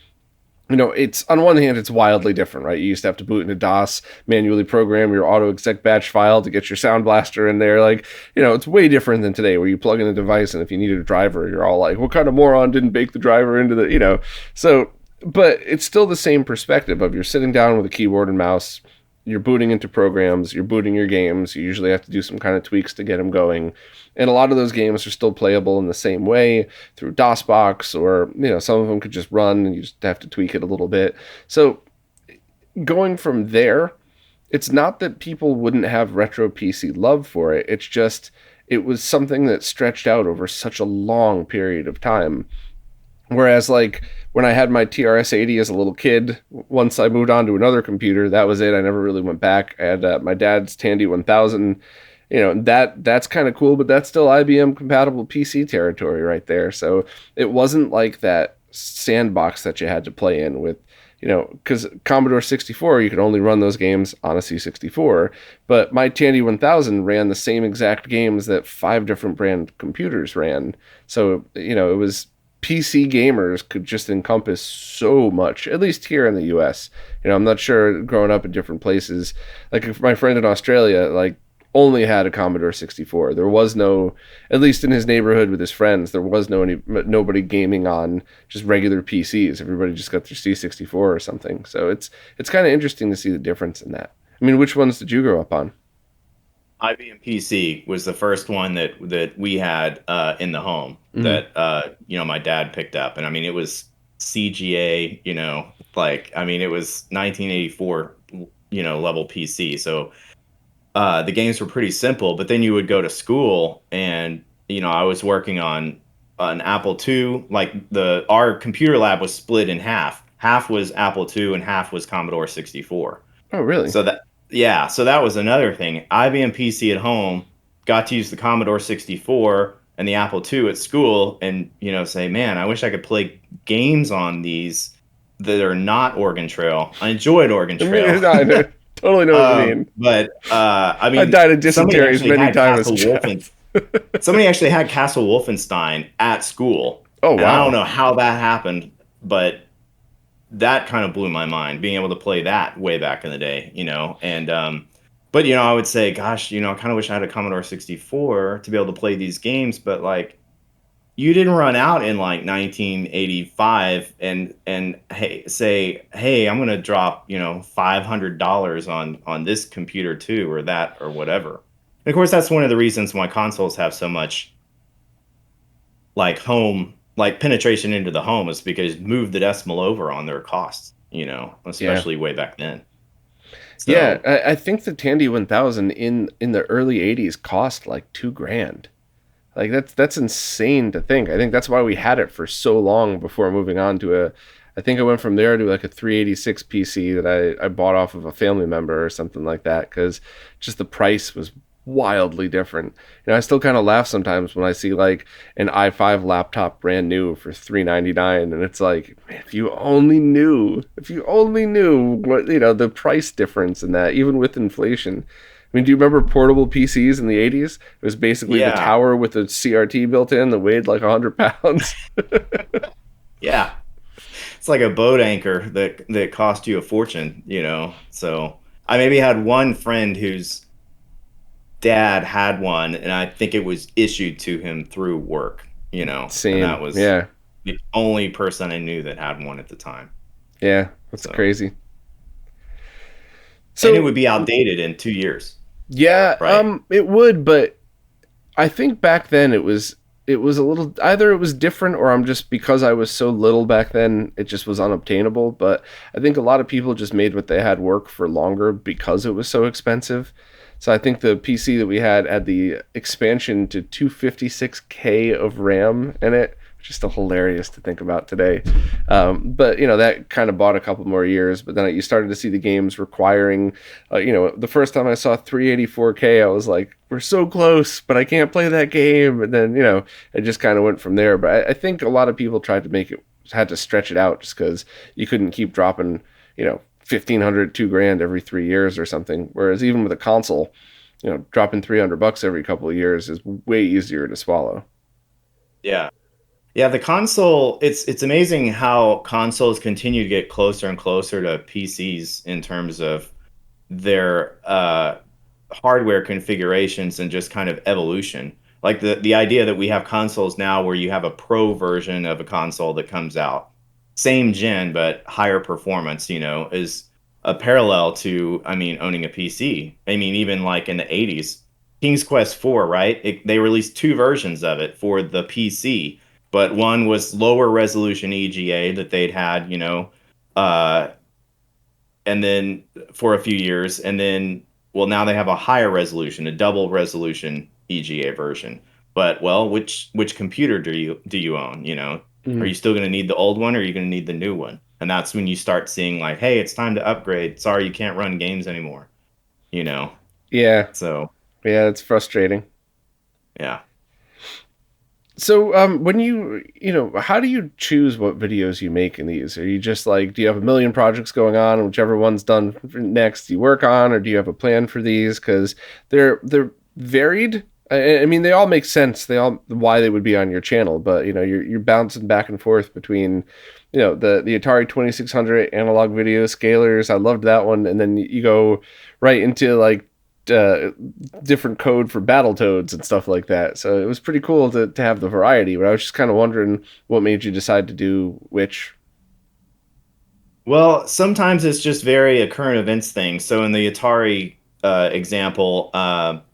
Speaker 1: it's, on one hand, it's wildly different, right? You used to have to boot into DOS, manually program your auto exec batch file to get your Sound Blaster in there. Like, it's way different than today, where you plug in a device and if you needed a driver, you're all like, what kind of moron didn't bake the driver into the, So, but it's still the same perspective of, you're sitting down with a keyboard and mouse, you're booting into programs, you're booting your games, you usually have to do some kind of tweaks to get them going. And a lot of those games are still playable in the same way through DOSBox, or, some of them could just run and you just have to tweak it a little bit. So going from there, it's not that people wouldn't have retro PC love for it. It's just, it was something that stretched out over such a long period of time. Whereas, like, when I had my TRS-80 as a little kid, once I moved on to another computer, that was it. I never really went back. I had my dad's Tandy 1000. That's kind of cool, but that's still IBM compatible PC territory right there. So it wasn't like that sandbox that you had to play in with, because Commodore 64, you could only run those games on a C64. But my Tandy 1000 ran the same exact games that 5 different brand computers ran. So, it was, PC gamers could just encompass so much, at least here in the US. I'm not sure growing up in different places. Like, if my friend in Australia, like, only had a Commodore 64. There was no, at least in his neighborhood with his friends, there was nobody gaming on just regular PCs. Everybody just got their C64 or something. So it's kind of interesting to see the difference in that. I mean, which ones did you grow up on?
Speaker 2: IBM PC was the first one that we had in the home, that my dad picked up, and I mean, it was CGA, it was 1984 level PC. So the games were pretty simple, but then you would go to school, and I was working on an Apple II. Like, our computer lab was split in half. Half was Apple II and half was Commodore 64.
Speaker 1: Oh, really?
Speaker 2: So that was another thing. IBM PC at home, got to use the Commodore 64 and the Apple II at school, and say, man, I wish I could play games on these that are not Oregon Trail. I enjoyed Oregon Trail.
Speaker 1: I totally know what you mean.
Speaker 2: But I mean,
Speaker 1: I died of dysentery as many times as
Speaker 2: somebody actually had Castle Wolfenstein at school.
Speaker 1: Oh, wow.
Speaker 2: And I don't know how that happened, but that kind of blew my mind, being able to play that way back in the day, and but I would say, gosh, I kind of wish I had a Commodore 64 to be able to play these games, but like, you didn't run out in like 1985 and hey, I'm gonna drop $500 on this computer too, or that, or whatever. And of course, that's one of the reasons why consoles have so much like home, like penetration into the home, is because move the decimal over on their costs, especially way back then. So,
Speaker 1: yeah, I think the Tandy 1000 in the early 80s cost like $2,000. Like, that's insane to think. I think that's why we had it for so long before moving on to I think I went from there to like a 386 PC that I bought off of a family member or something like that, because just the price was wildly different. I still kind of laugh sometimes when I see like an i5 laptop brand new for $399, and it's like, man, if you only knew what, the price difference in that, even with inflation. I mean, do you remember portable PCs in the 80s? It was basically the tower with a CRT built in that weighed like 100 pounds.
Speaker 2: Yeah. It's like a boat anchor that cost you a fortune, So I maybe had one friend whose dad had one, and I think it was issued to him through work, and that
Speaker 1: Same.
Speaker 2: was
Speaker 1: Yeah.
Speaker 2: the only person I knew that had one at the time.
Speaker 1: Yeah. That's
Speaker 2: So,
Speaker 1: crazy.
Speaker 2: and it
Speaker 1: So
Speaker 2: would be outdated in 2 years,
Speaker 1: yeah,
Speaker 2: right?
Speaker 1: it would, but I think back then it was a little, either it was different or I'm just, because I was so little back then, it just was unobtainable. But I think a lot of people just made what they had work for longer because it was so expensive. So I think the PC that we had the expansion to 256K of RAM in it, which is still hilarious to think about today. But that kind of bought a couple more years. But then you started to see the games requiring, the first time I saw 384K, I was like, we're so close, but I can't play that game. And then it just kind of went from there. But I think a lot of people tried to had to stretch it out just because you couldn't keep dropping, 1,500, $2,000 every 3 years or something. Whereas even with a console, dropping $300 every couple of years is way easier to swallow.
Speaker 2: Yeah. Yeah, the console, it's amazing how consoles continue to get closer and closer to PCs in terms of their hardware configurations and just kind of evolution. Like the idea that we have consoles now where you have a pro version of a console that comes out, same gen but higher performance, is a parallel to, I mean, owning a PC. I mean, even like in the 80s, King's Quest 4, right? They released two versions of it for the PC, but one was lower resolution EGA that they'd had, uh, and then for a few years, and then well, now they have a higher resolution, a double resolution EGA version. But well, which computer do you own? Are
Speaker 1: Mm.
Speaker 2: you still going to need the old one, or are you going to need the new one? And that's when you start seeing like, hey, it's time to upgrade. Sorry, you can't run games anymore. You know.
Speaker 1: Yeah,
Speaker 2: So
Speaker 1: yeah, it's frustrating.
Speaker 2: yeah.
Speaker 1: So, when how do you choose what videos you make in these? Are you just like, do you have a million projects going on, and whichever one's done next you work on, or do you have a plan for these? Because they're varied. I mean, they all make sense. They all why they would be on your channel, but you're bouncing back and forth between, the Atari 2600 analog video scalers. I loved that one, and then you go right into like uh, different code for Battletoads and stuff like that. So it was pretty cool to have the variety. But I was just kind of wondering what made you decide to do which.
Speaker 2: Well, sometimes it's just very a current events thing. So in the Atari example,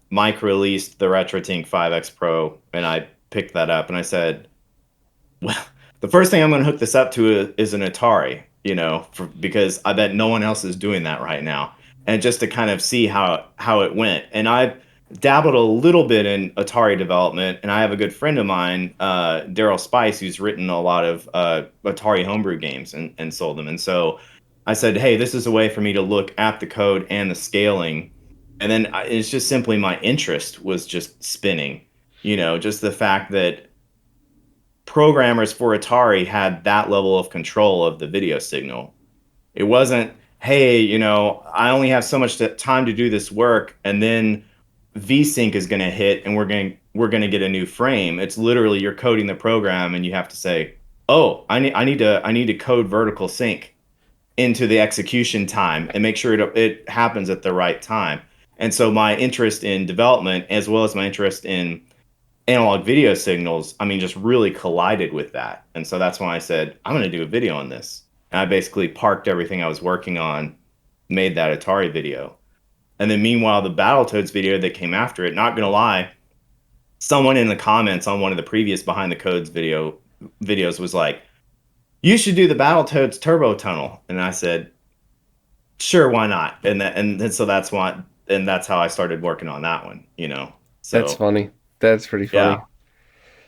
Speaker 2: Mike released the RetroTink 5X Pro, and I picked that up, and I said, well, the first thing I'm going to hook this up to is an Atari, because I bet no one else is doing that right now, and just to kind of see how it went. And I've dabbled a little bit in Atari development, and I have a good friend of mine, Daryl Spice, who's written a lot of Atari homebrew games and sold them. And so I said, hey, this is a way for me to look at the code and the scaling, and then it's just simply my interest was just spinning. Just the fact that programmers for Atari had that level of control of the video signal. It wasn't, hey, I only have so much time to do this work, and then VSync is going to hit, and we're going to get a new frame. It's literally you're coding the program, and you have to say, oh, I need to code vertical sync into the execution time and make sure it happens at the right time. And so my interest in development, as well as my interest in analog video signals, I mean, just really collided with that. And so that's why I said, I'm going to do a video on this. And I basically parked everything I was working on, made that Atari video. And then meanwhile, the Battletoads video that came after it, not going to lie, someone in the comments on one of the previous Behind the Codes videos was like, you should do the Battletoads Turbo Tunnel. And I said, sure, why not? And so that's how I started working on that one.
Speaker 1: That's
Speaker 2: So
Speaker 1: funny. That's pretty
Speaker 2: yeah.
Speaker 1: funny.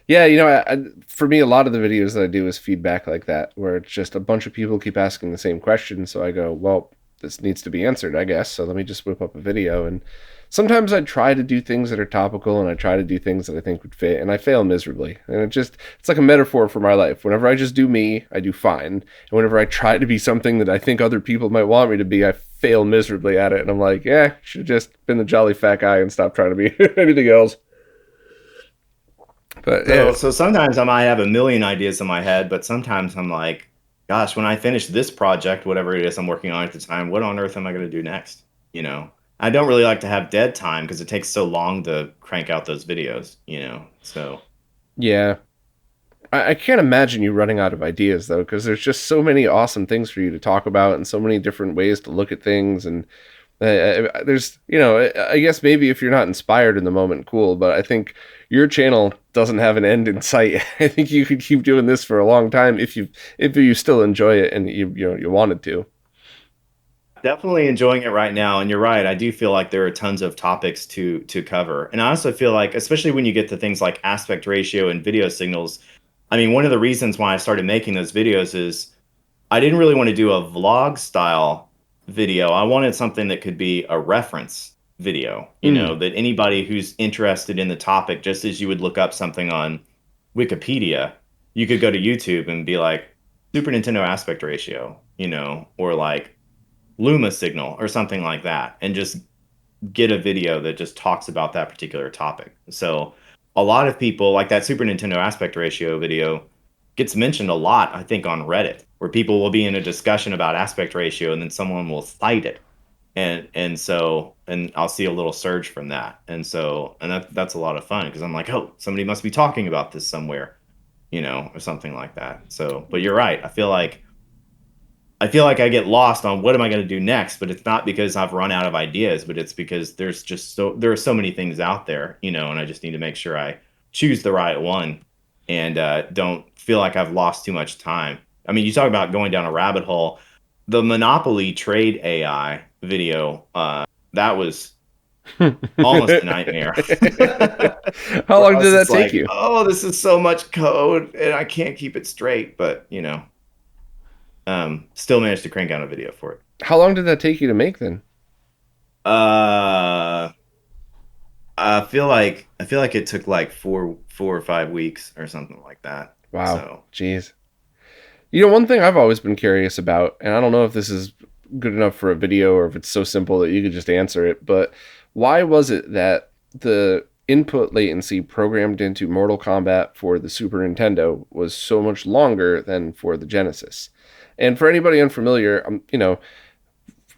Speaker 1: Yeah, for me, a lot of the videos that I do is feedback like that, where it's just a bunch of people keep asking the same question. So I go, well, this needs to be answered, I guess. So let me just whip up a video. And sometimes I try to do things that are topical, and I try to do things that I think would fit, and I fail miserably. And it's like a metaphor for my life. Whenever I just do me, I do fine. And whenever I try to be something that I think other people might want me to be, I fail miserably at it. And I'm like, yeah, should have just been the jolly fat guy and stopped trying to be anything else. But yeah,
Speaker 2: So sometimes I might have a million ideas in my head, but sometimes I'm like, gosh, when I finish this project, whatever it is I'm working on at the time, what on earth am I going to do next? You know? I don't really like to have dead time because it takes so long to crank out those videos, So
Speaker 1: Yeah. I can't imagine you running out of ideas though, because there's just so many awesome things for you to talk about and so many different ways to look at things. And there's, I guess maybe if you're not inspired in the moment, cool. But I think your channel doesn't have an end in sight. I think you could keep doing this for a long time if you still enjoy it and you wanted to.
Speaker 2: definitely enjoying it right now. And you're right, I do feel like there are tons of topics to cover. And I also feel like, especially when you get to things like aspect ratio and video signals, I mean, one of the reasons why I started making those videos is I didn't really want to do a vlog style video. I wanted something that could be a reference video,
Speaker 1: Mm.
Speaker 2: that anybody who's interested in the topic, just as you would look up something on Wikipedia, you could go to YouTube and be like Super Nintendo aspect ratio, or like Luma signal or something like that, and just get a video that just talks about that particular topic. So a lot of people like that Super Nintendo aspect ratio video gets mentioned a lot, I think, on Reddit, where people will be in a discussion about aspect ratio and then someone will cite it. And I'll see a little surge from that. And that's a lot of fun because I'm like, oh, somebody must be talking about this somewhere, or something like that. So, but you're right. I feel like I get lost on what am I going to do next, but it's not because I've run out of ideas, but it's because there are so many things out there, and I just need to make sure I choose the right one and don't feel like I've lost too much time. I mean, you talk about going down a rabbit hole. The Monopoly trade AI video, that was almost a nightmare.
Speaker 1: How
Speaker 2: Where I
Speaker 1: long
Speaker 2: was
Speaker 1: did that
Speaker 2: just
Speaker 1: take
Speaker 2: like,
Speaker 1: you?
Speaker 2: oh, this is so much code and I can't keep it straight, but still managed to crank out a video for it.
Speaker 1: How long did that take you to make then?
Speaker 2: Uh, I feel like it took like 4 or 5 weeks or something like that.
Speaker 1: Wow.
Speaker 2: So
Speaker 1: Jeez. One thing I've always been curious about, and I don't know if this is good enough for a video or if it's so simple that you could just answer it, but why was it that the input latency programmed into Mortal Kombat for the Super Nintendo was so much longer than for the Genesis? And for anybody unfamiliar,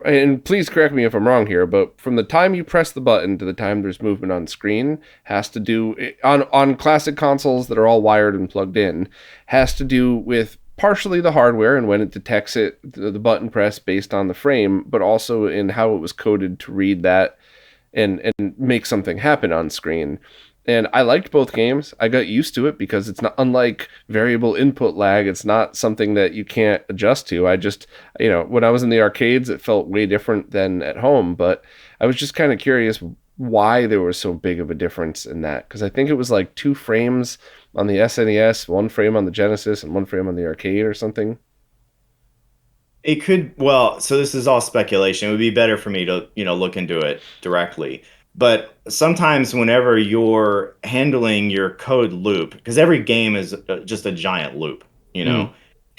Speaker 1: and please correct me if I'm wrong here, but from the time you press the button to the time there's movement on screen has to do on classic consoles that are all wired and plugged in, has to do with partially the hardware and when it detects it, the button press based on the frame, but also in how it was coded to read that and make something happen on screen. And I liked both games. I got used to it because it's not unlike variable input lag. It's not something that you can't adjust to. I just, when I was in the arcades, it felt way different than at home. But I was just kind of curious why there was so big of a difference in that. Because I think it was like 2 frames on the SNES, 1 frame on the Genesis, and 1 frame on the arcade or something.
Speaker 2: it could, well, so this is all speculation. It would be better for me to, look into it directly. But sometimes whenever you're handling your code loop, because every game is just a giant loop,
Speaker 1: Mm.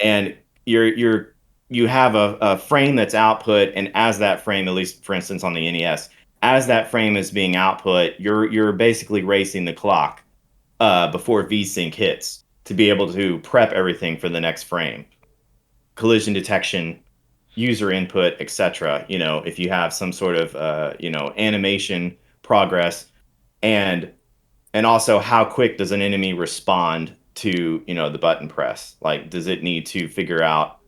Speaker 2: and you have a frame that's output, and as that frame, at least for instance on the NES, as that frame is being output, you're basically racing the clock before VSync hits to be able to prep everything for the next frame, collision detection, user input, etc. If you have some sort of animation progress, and also how quick does an enemy respond to the button press? Like, does it need to figure out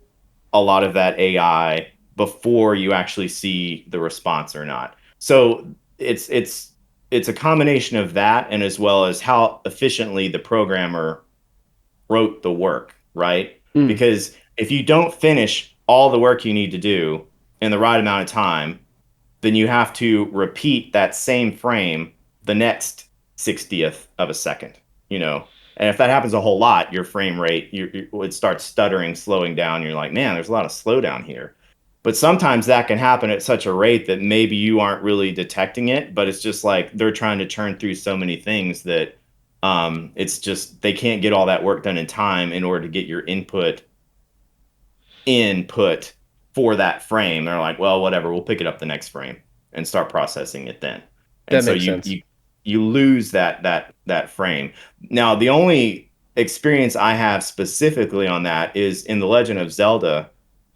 Speaker 2: a lot of that AI before you actually see the response or not? So it's a combination of that, and as well as how efficiently the programmer wrote the work, right?
Speaker 1: Mm.
Speaker 2: Because if you don't finish all the work you need to do in the right amount of time, then you have to repeat that same frame the next 60th of a second, you know? And if that happens a whole lot, your frame rate, it starts stuttering, slowing down. You're like, man, there's a lot of slowdown here. But sometimes that can happen at such a rate that maybe you aren't really detecting it, but it's just like they're trying to churn through so many things that it's just they can't get all that work done in time in order to get your input for that frame. They're like, well, whatever, we'll pick it up the next frame and start processing it then. And
Speaker 1: That
Speaker 2: so
Speaker 1: makes
Speaker 2: you
Speaker 1: sense.
Speaker 2: you you lose that frame. Now, the only experience I have specifically on that is in The Legend of Zelda.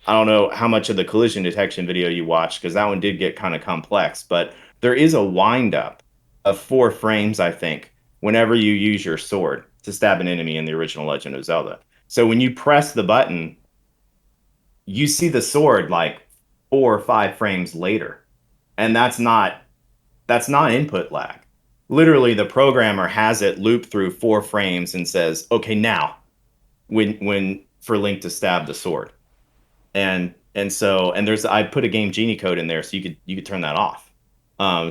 Speaker 2: I don't know how much of the collision detection video you watched because that one did get kind of complex, but there is a wind up of 4 frames, I think, whenever you use your sword to stab an enemy in the original Legend of Zelda. So when you press the button, you see the sword like 4 or 5 frames later. And that's not input lag. Literally, the programmer has it loop through 4 frames and says, "Okay, now when for Link to stab the sword." And there's I put a game genie code in there so you could turn that off.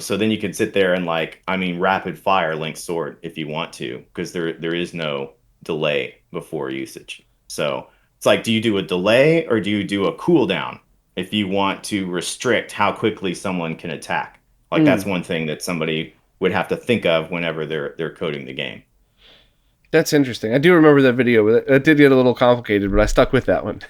Speaker 2: So then you could sit there and like I mean rapid fire Link's sword if you want to because there is no delay before usage. So it's like, do you do a delay or do you do a cooldown if you want to restrict how quickly someone can attack? Like that's
Speaker 1: Mm,
Speaker 2: one thing that somebody would have to think of whenever they're coding the game.
Speaker 1: that's interesting. I do remember that video. It did get a little complicated, but I stuck with that one.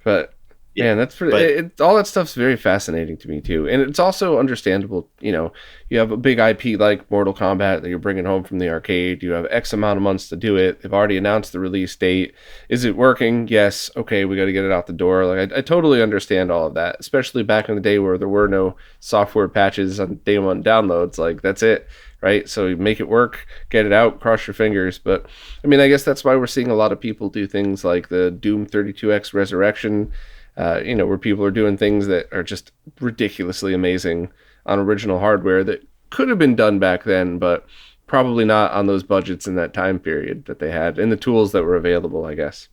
Speaker 1: But
Speaker 2: Yeah,
Speaker 1: man, that's pretty.
Speaker 2: but
Speaker 1: All that stuff's very fascinating to me too, and it's also understandable. You have a big IP like Mortal Kombat that you're bringing home from the arcade. You have X amount of months to do it. They've already announced the release date. Is it working? Yes. Okay, we got to get it out the door. Like I totally understand all of that, especially back in the day where there were no software patches on day one downloads. Like that's it. Right, so you make it work, get it out, cross your fingers. But I mean, I guess that's why we're seeing a lot of people do things like the Doom 32X Resurrection, where people are doing things that are just ridiculously amazing on original hardware that could have been done back then, but probably not on those budgets in that time period that they had and the tools that were available, I guess.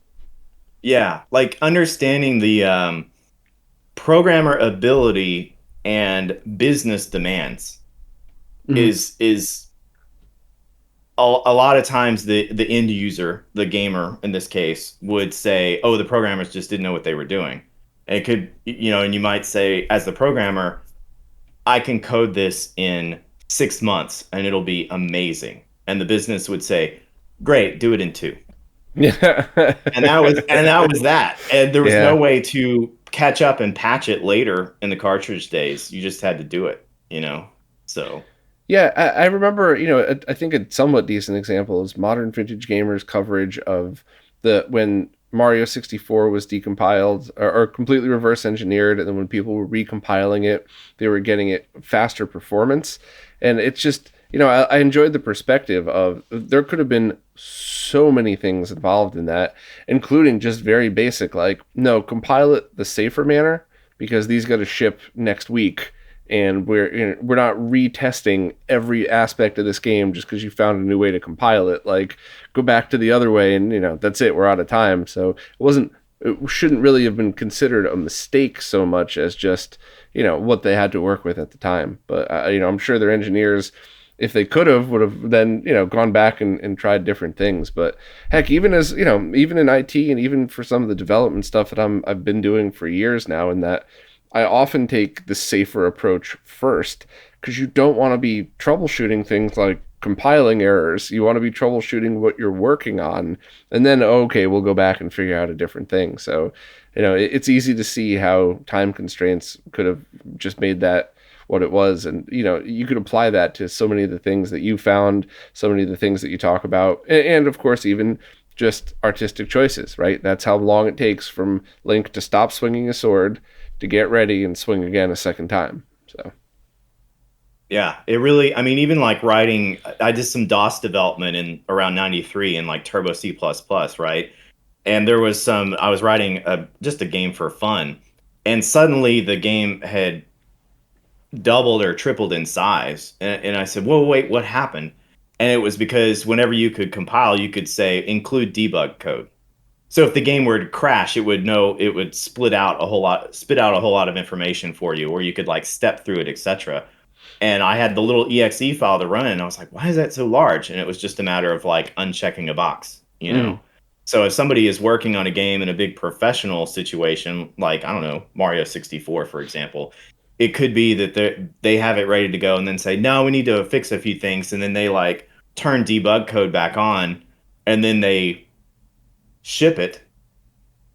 Speaker 2: yeah, like understanding the programmer ability and business demands
Speaker 1: Mm-hmm.
Speaker 2: is a lot of times the end user, the gamer in this case, would say, "Oh, the programmers just didn't know what they were doing." And it could, and you might say, as the programmer, "I can code this in 6 months and it'll be amazing." And the business would say, "Great, do it in 2."
Speaker 1: Yeah.
Speaker 2: And that was that. And there was no
Speaker 1: Yeah.
Speaker 2: way to catch up and patch it later in the cartridge days. You just had to do it. So
Speaker 1: Yeah, I remember, I think a somewhat decent example is modern vintage gamers coverage of the when Mario 64 was decompiled or completely reverse engineered, and then when people were recompiling it, they were getting it faster performance. And it's just, I enjoyed the perspective of there could have been so many things involved in that, including just very basic, like, no, compile it the safer manner because these got to ship next week and we're not retesting every aspect of this game just because you found a new way to compile it. Like, go back to the other way, and that's it. We're out of time. So it shouldn't really have been considered a mistake so much as just what they had to work with at the time. But I'm sure their engineers, if they could have, would have then gone back and tried different things. But heck, even as even in IT and even for some of the development stuff that I've been doing for years now, in that I often take the safer approach first because you don't want to be troubleshooting things like compiling errors. You want to be troubleshooting what you're working on, and then okay, we'll go back and figure out a different thing. So, it's easy to see how time constraints could have just made that what it was, and you could apply that to so many of the things that you found, so many of the things that you talk about, and of course even just artistic choices, right? That's how long it takes from Link to stop swinging a sword to get ready and swing again a second time. So,
Speaker 2: yeah, it really, I mean, even like writing, I did some DOS development in around 93 in like Turbo C++, right? And I was writing just a game for fun. And suddenly the game had doubled or tripled in size. And I said, whoa, wait, what happened? And it was because whenever you could compile, you could say include debug code. So if the game were to crash, it would spit out a whole lot of information for you, or you could like step through it, etc. And I had the little exe file to run it, and I was like, why is that so large? And it was just a matter of like unchecking a box.
Speaker 1: mm,
Speaker 2: So if somebody is working on a game in a big professional situation, like I don't know, Mario 64, for example, it could be that they have it ready to go and then say, no, we need to fix a few things, and then they like turn debug code back on, and then they ship it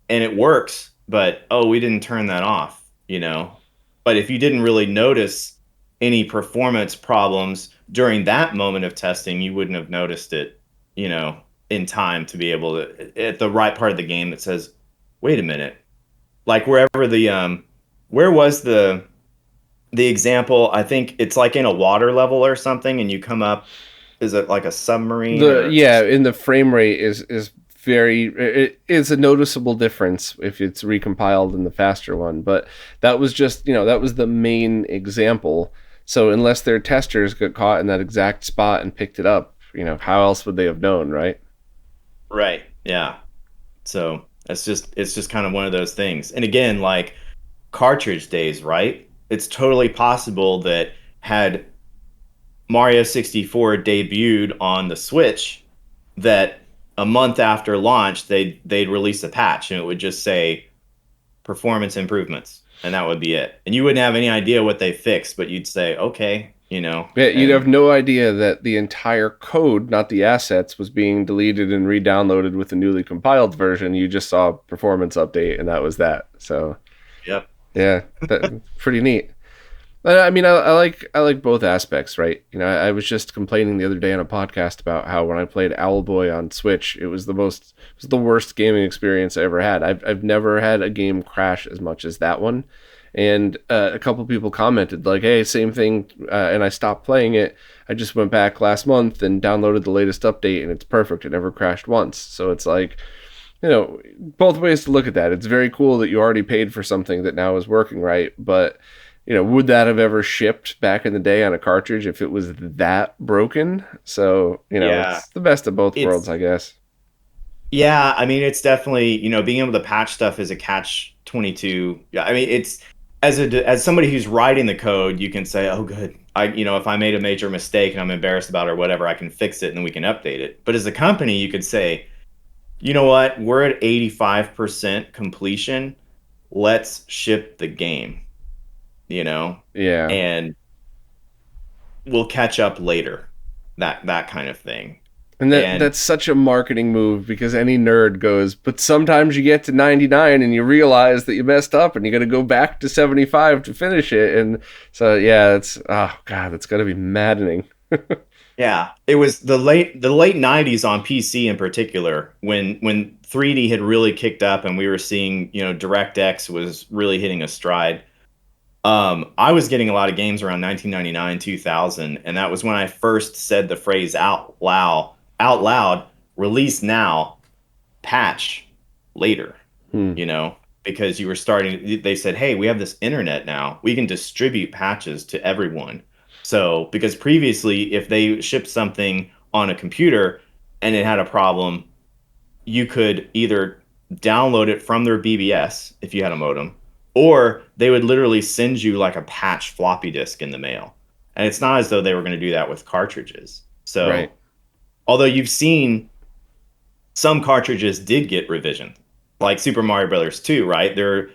Speaker 2: and it works, but oh, we didn't turn that off. But if you didn't really notice any performance problems during that moment of testing, you wouldn't have noticed it, in time to be able to at the right part of the game that says, wait a minute. Like wherever where was the example? I think it's like in a water level or something, and you come up. Is it like a submarine
Speaker 1: The
Speaker 2: or
Speaker 1: yeah, in the frame rate is very it is a noticeable difference if it's recompiled in the faster one, but that was just, that was the main example. So unless their testers got caught in that exact spot and picked it up, how else would they have known, right?
Speaker 2: right? Yeah. So it's just kind of one of those things. And again, like cartridge days, right? It's totally possible that had Mario 64 debuted on the Switch, that a month after launch they'd release a patch and it would just say performance improvements, and that would be it. And you wouldn't have any idea what they fixed, but you'd say, okay,
Speaker 1: Yeah, you'd have
Speaker 2: and
Speaker 1: no idea that the entire code, not the assets, was being deleted and re-downloaded with the newly compiled version. You just saw performance update, and that was that. So,
Speaker 2: yep.
Speaker 1: yeah, that's pretty neat. I mean, I like both aspects, right? I was just complaining the other day on a podcast about how when I played Owlboy on Switch, it was the worst gaming experience I ever had. I've never had a game crash as much as that one, and a couple people commented like, "Hey, same thing," and I stopped playing it. I just went back last month and downloaded the latest update, and it's perfect. It never crashed once. So it's like, both ways to look at that. It's very cool that you already paid for something that now is working right, but would that have ever shipped back in the day on a cartridge if it was that broken? So,
Speaker 2: Yeah,
Speaker 1: it's the best of both worlds,
Speaker 2: it's
Speaker 1: I guess.
Speaker 2: yeah, I mean it's definitely, being able to patch stuff is a catch 22. Yeah, I mean it's as somebody who's writing the code, you can say, "Oh good. If I made a major mistake and I'm embarrassed about it or whatever, I can fix it and then we can update it." But as a company, you could say, "You know what? We're at 85% completion. Let's ship the game." you know,
Speaker 1: Yeah.
Speaker 2: and we'll catch up later. That kind of thing.
Speaker 1: And
Speaker 2: And
Speaker 1: that's such a marketing move because any nerd goes, but sometimes you get to 99 and you realize that you messed up and you got to go back to 75 to finish it. And so, yeah, it's, oh, God, that's got to be maddening.
Speaker 2: yeah, it was the late 90s on PC in particular when 3D had really kicked up and we were seeing, DirectX was really hitting a stride. I was getting a lot of games around 1999, 2000, and that was when I first said the phrase out loud, release now, patch later,
Speaker 1: Hmm.
Speaker 2: you know, because you were starting, they said, hey, we have this internet now. We can distribute patches to everyone. So, because previously, if they shipped something on a computer and it had a problem, you could either download it from their BBS if you had a modem, or they would literally send you like a patch floppy disk in the mail. And it's not as though they were going to do that with cartridges.
Speaker 1: Right.
Speaker 2: So, although you've seen some cartridges did get revision, like Super Mario Brothers 2, right? There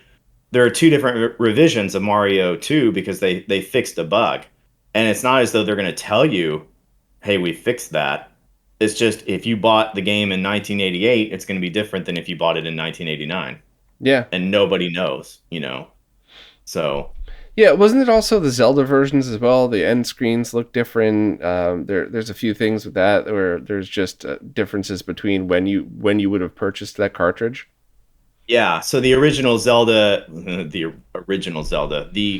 Speaker 2: are two different revisions of Mario 2 because they fixed a bug. And it's not as though they're going to tell you, "Hey, we fixed that." It's just if you bought the game in 1988, it's going to be different than if you bought it in 1989.
Speaker 1: Yeah.
Speaker 2: And nobody knows. So,
Speaker 1: Yeah, wasn't it also the Zelda versions as well? The end screens look different. There's a few things with that where there's just differences between when you would have purchased that cartridge.
Speaker 2: yeah, so the original Zelda, the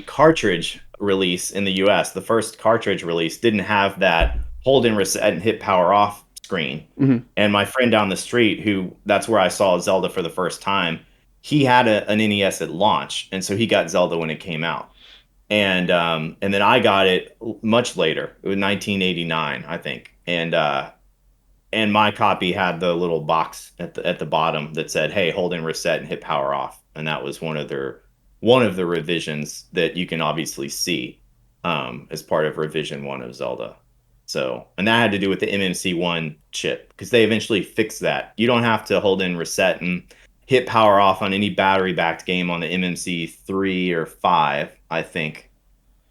Speaker 2: cartridge release in the US, the first cartridge release didn't have that hold and reset and hit power off screen.
Speaker 1: Hmm.
Speaker 2: And my friend down the street, who that's where I saw Zelda for the first time, he had an NES at launch, and so he got Zelda when it came out. And then I got it much later. It was 1989, I think. And my copy had the little box at the bottom that said, "Hey, hold and reset and hit power off," and that was one of the revisions that you can obviously see as part of revision one of Zelda. So, and that had to do with the MMC1 chip because they eventually fixed that. You don't have to hold and reset and hit power off on any battery backed game on the MMC3 or 5, I think.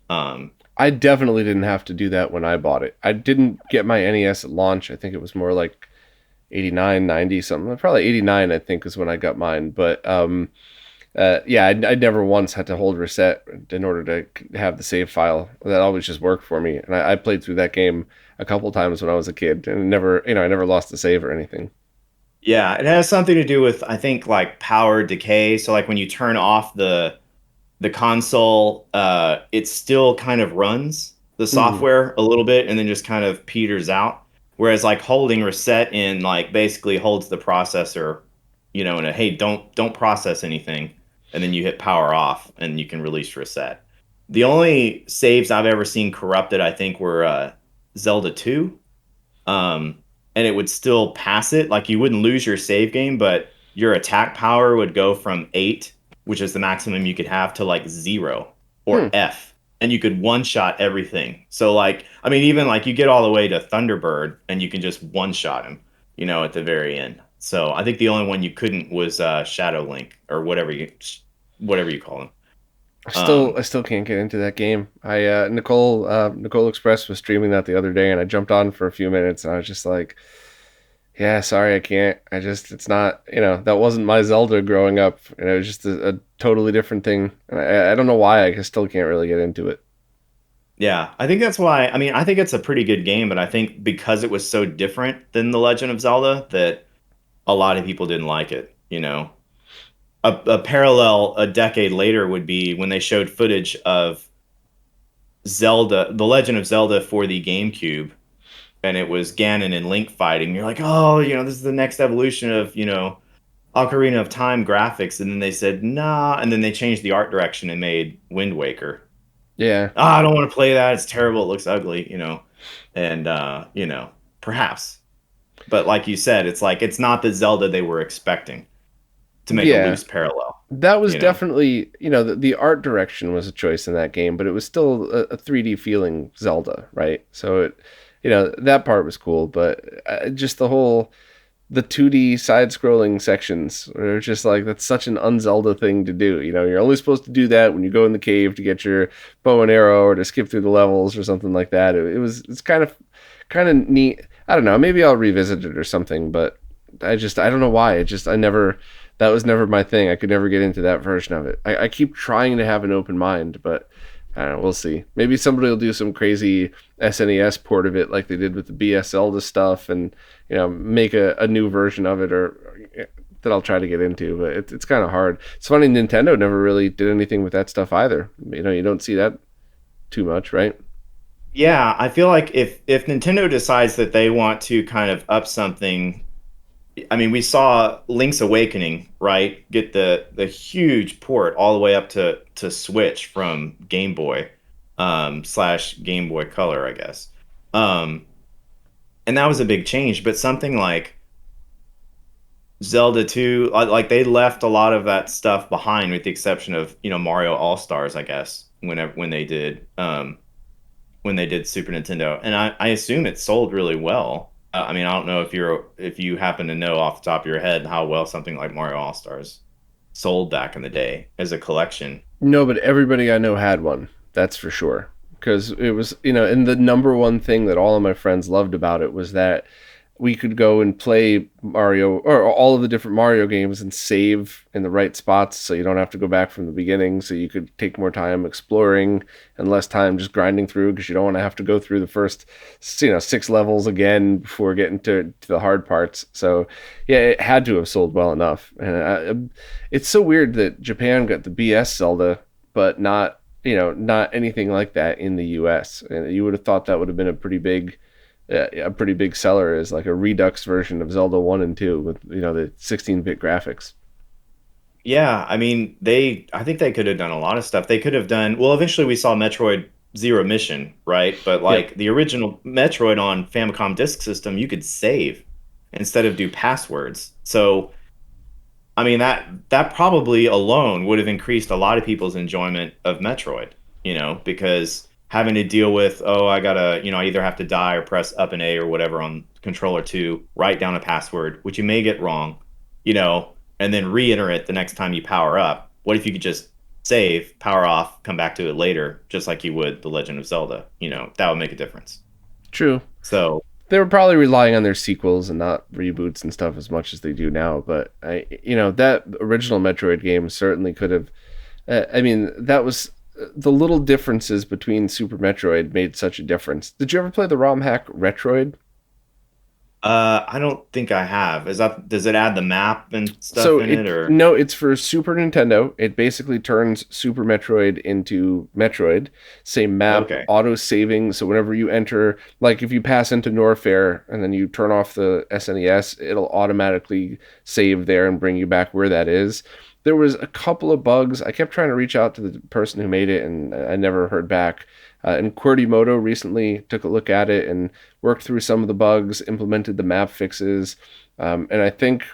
Speaker 2: Um,
Speaker 1: I definitely didn't have to do that when I bought it. I didn't get my NES at launch. I think it was more like 89, 90 something. Probably 89, I think, is when I got mine. But yeah, I never once had to hold reset in order to have the save file. That always just worked for me. And I played through that game a couple times when I was a kid and never, I never lost the save or anything.
Speaker 2: Yeah, it has something to do with, I think, like power decay. So like when you turn off the console, it still kind of runs the
Speaker 1: Hmm.
Speaker 2: software a little bit and then just kind of peters out. Whereas like holding reset in like basically holds the processor, in a hey, don't process anything, and then you hit power off and you can release reset. The only saves I've ever seen corrupted, I think, were Zelda 2. um, and it would still pass it. Like you wouldn't lose your save game, but your attack power would go from 8, which is the maximum you could have, to like 0 or
Speaker 1: Hmm.
Speaker 2: F, and you could one shot everything. So like, I mean, even like you get all the way to Thunderbird, and you can just one shot him, at the very end. So I think the only one you couldn't was Shadow Link or whatever you call him.
Speaker 1: I still can't get into that game. I Nicole Express was streaming that the other day, and I jumped on for a few minutes, and I was just like, yeah, sorry, I can't. I just it's not that wasn't my Zelda growing up, and it was just a totally different thing, and I don't know why I still can't really get into it.
Speaker 2: Yeah, I think that's why. I mean, I think it's a pretty good game, but I think because it was so different than The Legend of Zelda that a lot of people didn't like it. A parallel a decade later would be when they showed footage of Zelda, The Legend of Zelda for the GameCube, and it was Ganon and Link fighting. You're like, oh, this is the next evolution of, Ocarina of Time graphics. And then they said, nah. And then they changed the art direction and made Wind Waker.
Speaker 1: Yeah,
Speaker 2: Ah, I don't want to play that. It's terrible. It looks ugly, And, perhaps. But like you said, it's like, it's not the Zelda they were expecting, to make a
Speaker 1: yeah,
Speaker 2: loose parallel,
Speaker 1: that was
Speaker 2: you know?
Speaker 1: definitely the art direction was a choice in that game, but it was still a 3D feeling Zelda, right? So it, that part was cool, but just the 2D side scrolling sections are just like that's such an un-Zelda thing to do. You're only supposed to do that when you go in the cave to get your bow and arrow or to skip through the levels or something like that. It's kind of neat. I don't know. Maybe I'll revisit it or something, but I don't know why. I never that was never my thing. I could never get into that version of it. I keep trying to have an open mind, but I don't know. We'll see. Maybe somebody will do some crazy SNES port of it, like they did with the BS Zelda stuff, and make a new version of it, or that I'll try to get into. But it's kind of hard. It's funny, Nintendo never really did anything with that stuff either. You don't see that too much, right?
Speaker 2: Yeah, I feel like if Nintendo decides that they want to kind of up something, I mean, we saw Link's Awakening, right? Get the huge port all the way up to Switch from Game Boy, slash Game Boy Color, I guess. Um, and that was a big change. But something like Zelda 2, like they left a lot of that stuff behind, with the exception of Mario All Stars, I guess. Whenever when they did Super Nintendo, and I assume it sold really well. I mean, I don't know if you happen to know off the top of your head how well something like Mario All Stars sold back in the day as a collection.
Speaker 1: No, but everybody I know had one. That's for sure. Because it was, and the number one thing that all of my friends loved about it was that we could go and play Mario or all of the different Mario games and save in the right spots so you don't have to go back from the beginning. So you could take more time exploring and less time just grinding through because you don't want to have to go through the first, 6 levels again before getting to the hard parts. So yeah, it had to have sold well enough. And it's so weird that Japan got the BS Zelda, but not anything like that in the US. And you would have thought that would have been a pretty big seller is like a redux version of Zelda 1 and 2 with the 16-bit graphics.
Speaker 2: Yeah, I mean, I think they could have done a lot of stuff. They could have done, well, eventually we saw Metroid Zero Mission, right? But
Speaker 1: Yep.
Speaker 2: like the original Metroid on Famicom Disk System, you could save instead of do passwords. So I mean, that probably alone would have increased a lot of people's enjoyment of Metroid, because having to deal with, oh, I gotta, I either have to die or press up and A or whatever on controller two, write down a password, which you may get wrong, and then re-enter it the next time you power up. What if you could just save, power off, come back to it later, just like you would The Legend of Zelda? That would make a difference.
Speaker 1: True.
Speaker 2: So
Speaker 1: They were probably relying on their sequels and not reboots and stuff as much as they do now. But that original Metroid game certainly could have. I mean, that was the little differences between Super Metroid made such a difference. Did you ever play the ROM hack Retroid?
Speaker 2: I don't think I have. Does it add the map and stuff
Speaker 1: So
Speaker 2: in it, or?
Speaker 1: it's for Super Nintendo. It basically turns Super Metroid into Metroid. Same map,
Speaker 2: Okay.
Speaker 1: auto saving. So whenever you enter, like if you pass into Norfair and then you turn off the SNES, it'll automatically save there and bring you back where that is. There was a couple of bugs. I kept trying to reach out to the person who made it, and I never heard back. And QWERTYmoto recently took a look at it and worked through some of the bugs, implemented the map fixes, and I think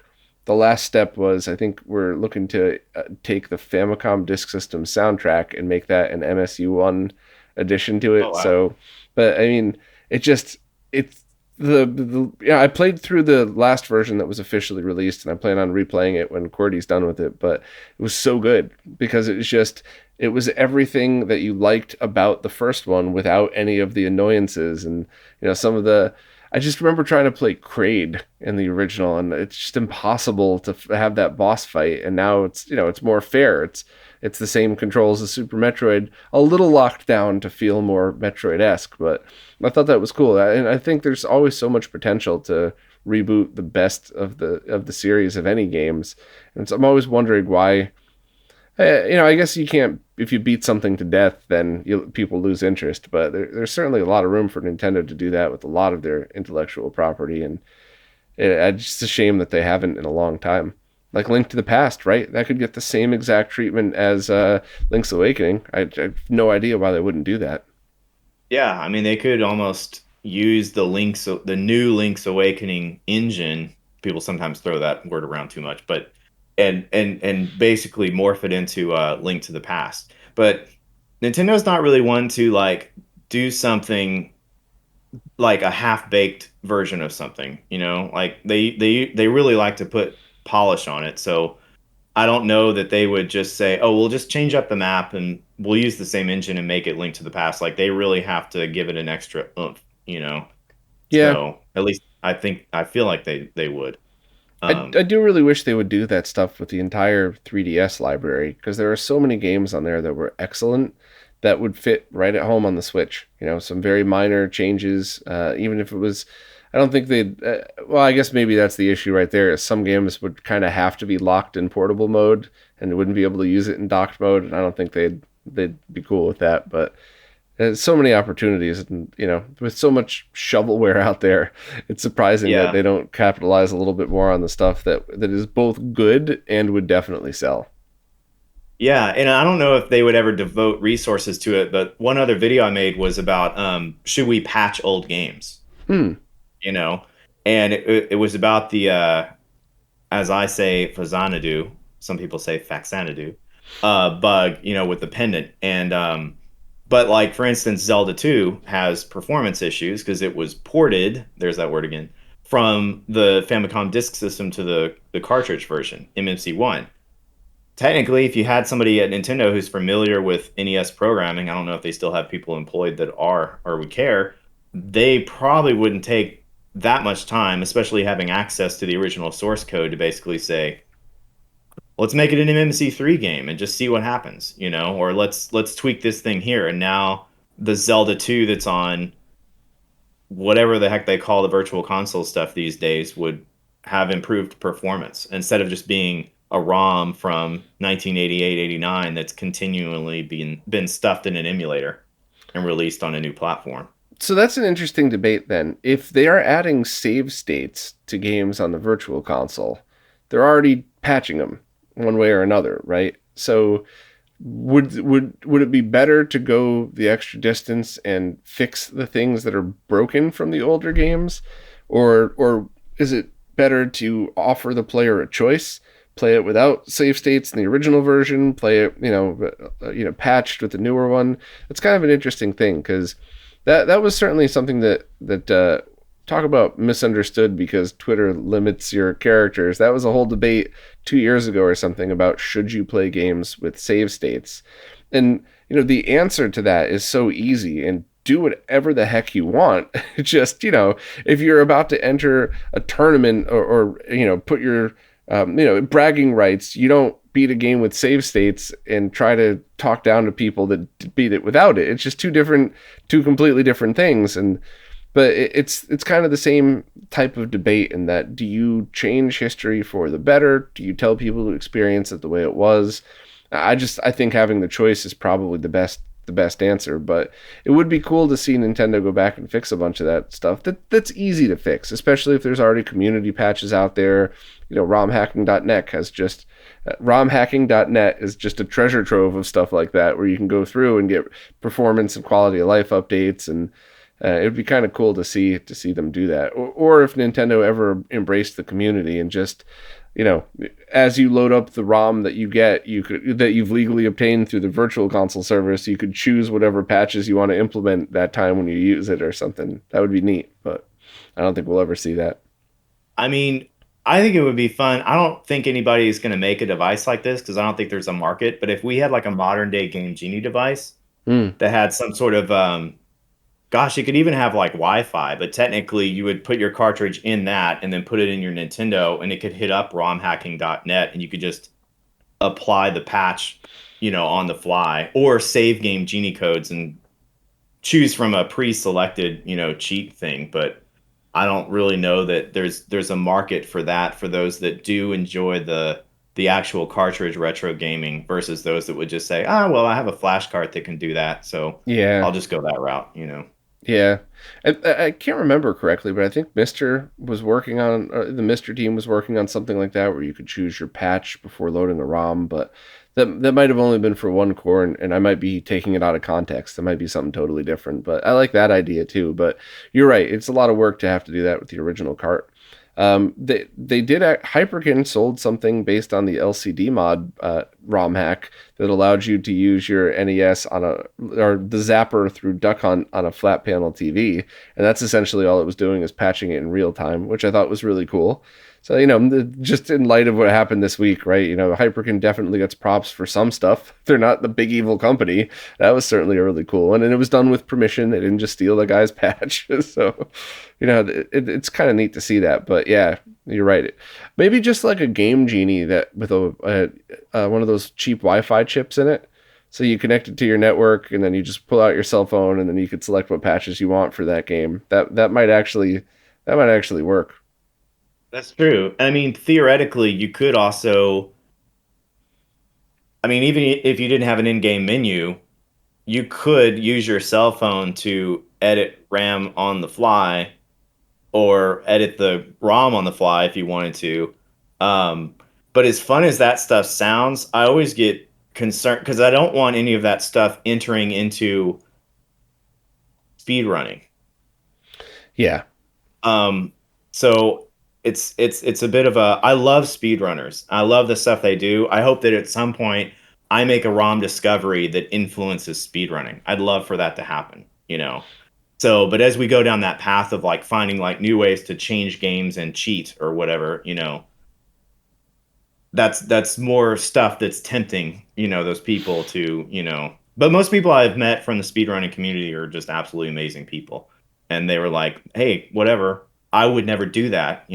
Speaker 1: the last step was I think we're looking to take the Famicom Disk System soundtrack and make that an MSU1 addition to
Speaker 2: Oh
Speaker 1: it.
Speaker 2: wow.
Speaker 1: So, but I mean, it just it's the yeah. I played through the last version that was officially released, and I plan on replaying it when QWERTY's done with it. But it was so good because it was everything that you liked about the first one without any of the annoyances and some of the I just remember trying to play Kraid in the original, and it's just impossible to have that boss fight. And now it's more fair. It's the same controls as Super Metroid, a little locked down to feel more Metroid-esque. But I thought that was cool, and I think there's always so much potential to reboot the best of the series of any games. And so I'm always wondering why. I guess you can't. If you beat something to death, then people lose interest. But there's certainly a lot of room for Nintendo to do that with a lot of their intellectual property, and it's just a shame that they haven't in a long time. Like Link to the Past, right? That could get the same exact treatment as Link's Awakening. I have no idea why they wouldn't do that.
Speaker 2: Yeah, I mean they could almost use the new Link's Awakening engine. People sometimes throw that word around too much, but and basically morph it into Link to the Past. But Nintendo's not really one to like do something like a half-baked version of something, you know? Like they really like to put polish on it. So I don't know that they would just say, "Oh, we'll just change up the map and we'll use the same engine and make it Link to the Past." Like they really have to give it an extra oomph, you know.
Speaker 1: Yeah,
Speaker 2: So at least I feel like they would.
Speaker 1: I do really wish they would do that stuff with the entire 3DS library because there are so many games on there that were excellent that would fit right at home on the Switch. Some very minor changes, even if it was. I don't think they'd. Well, I guess maybe that's the issue right there. Is some games would kind of have to be locked in portable mode and wouldn't be able to use it in docked mode, and I don't think they'd be cool with that. But there's so many opportunities, and with so much shovelware out there, it's surprising that
Speaker 2: Yeah.
Speaker 1: they don't capitalize a little bit more on the stuff that is both good and would definitely sell.
Speaker 2: Yeah, and I don't know if they would ever devote resources to it, but one other video I made was about should we patch old games,
Speaker 1: Hmm.
Speaker 2: you know? And it was about the as I say Fazanadu, some people say Faxanadu, bug, with the pendant. And but like for instance, Zelda 2 has performance issues because it was ported, there's that word again, from the Famicom Disk System to the cartridge version, MMC1. Technically, if you had somebody at Nintendo who's familiar with NES programming, I don't know if they still have people employed that are or would care, they probably wouldn't take that much time, especially having access to the original source code to basically say, let's make it an MMC3 game and just see what happens, or let's tweak this thing here. And now the Zelda 2 that's on whatever the heck they call the virtual console stuff these days would have improved performance instead of just being a ROM from 1988, 89 that's continually been stuffed in an emulator and released on a new platform.
Speaker 1: So that's an interesting debate then. If they are adding save states to games on the virtual console, they're already patching them one way or another, right? So would it be better to go the extra distance and fix the things that are broken from the older games, or is it better to offer the player a choice, play it without save states in the original version, play it patched with the newer one? It's kind of an interesting thing because that was certainly something that talk about misunderstood because Twitter limits your characters. That was a whole debate 2 years ago or something about should you play games with save states. And the answer to that is so easy and do whatever the heck you want. Just if you're about to enter a tournament or put your bragging rights, you don't beat a game with save states and try to talk down to people that beat it without it. It's just two completely different things. And but it's kind of the same type of debate in that, do you change history for the better? Do you tell people to experience it the way it was? I think having the choice is probably the best answer, but it would be cool to see Nintendo go back and fix a bunch of that stuff that's easy to fix, especially if there's already community patches out there. Romhacking.net has just romhacking.net is just a treasure trove of stuff like that, where you can go through and get performance and quality of life updates, and it would be kind of cool to see them do that. Or if Nintendo ever embraced the community and just, as you load up the ROM that you've legally obtained through the virtual console service, you could choose whatever patches you want to implement that time when you use it or something. That would be neat, but I don't think we'll ever see that.
Speaker 2: I mean, I think it would be fun. I don't think anybody is going to make a device like this because I don't think there's a market. But if we had like a modern day Game Genie device
Speaker 1: Hmm.
Speaker 2: that had some sort of, gosh, it could even have like Wi-Fi, but technically you would put your cartridge in that and then put it in your Nintendo, and it could hit up romhacking.net, and you could just apply the patch, on the fly, or save Game Genie codes and choose from a pre-selected, cheat thing. But I don't really know that there's a market for that for those that do enjoy the actual cartridge retro gaming versus those that would just say, well, I have a flash card that can do that, so
Speaker 1: Yeah.
Speaker 2: I'll just go that route.
Speaker 1: Yeah, I can't remember correctly, but I think Mister was working on the Mister team was working on something like that, where you could choose your patch before loading a ROM. But that might have only been for one core, and I might be taking it out of context. That might be something totally different. But I like that idea too. But you're right; it's a lot of work to have to do that with the original cart. They did Hyperkin sold something based on the LCD mod ROM hack that allowed you to use your NES or the Zapper through Duck Hunt on a flat panel TV, and that's essentially all it was doing, is patching it in real time, which I thought was really cool. So, just in light of what happened this week, right? Hyperkin definitely gets props for some stuff. They're not the big evil company. That was certainly a really cool one, and it was done with permission. They didn't just steal the guy's patch. So, it's kind of neat to see that. But yeah, you're right. Maybe just like a Game Genie that with one of those cheap Wi-Fi chips in it. So you connect it to your network, and then you just pull out your cell phone, and then you could select what patches you want for that game. That might actually work.
Speaker 2: That's true. I mean, theoretically, you could also, I mean, even if you didn't have an in-game menu, you could use your cell phone to edit RAM on the fly or edit the ROM on the fly if you wanted to. Um, but as fun as that stuff sounds, I always get concerned because I don't want any of that stuff entering into speedrunning.
Speaker 1: Yeah.
Speaker 2: Um, so it's a bit of a, I love speedrunners. I love the stuff they do. I hope that at some point I make a ROM discovery that influences speedrunning. I'd love for that to happen. So, but as we go down that path of like finding like new ways to change games and cheat or whatever, that's more stuff that's tempting, those people to. But most people I've met from the speedrunning community are just absolutely amazing people. And they were like, hey, whatever. I would never do that,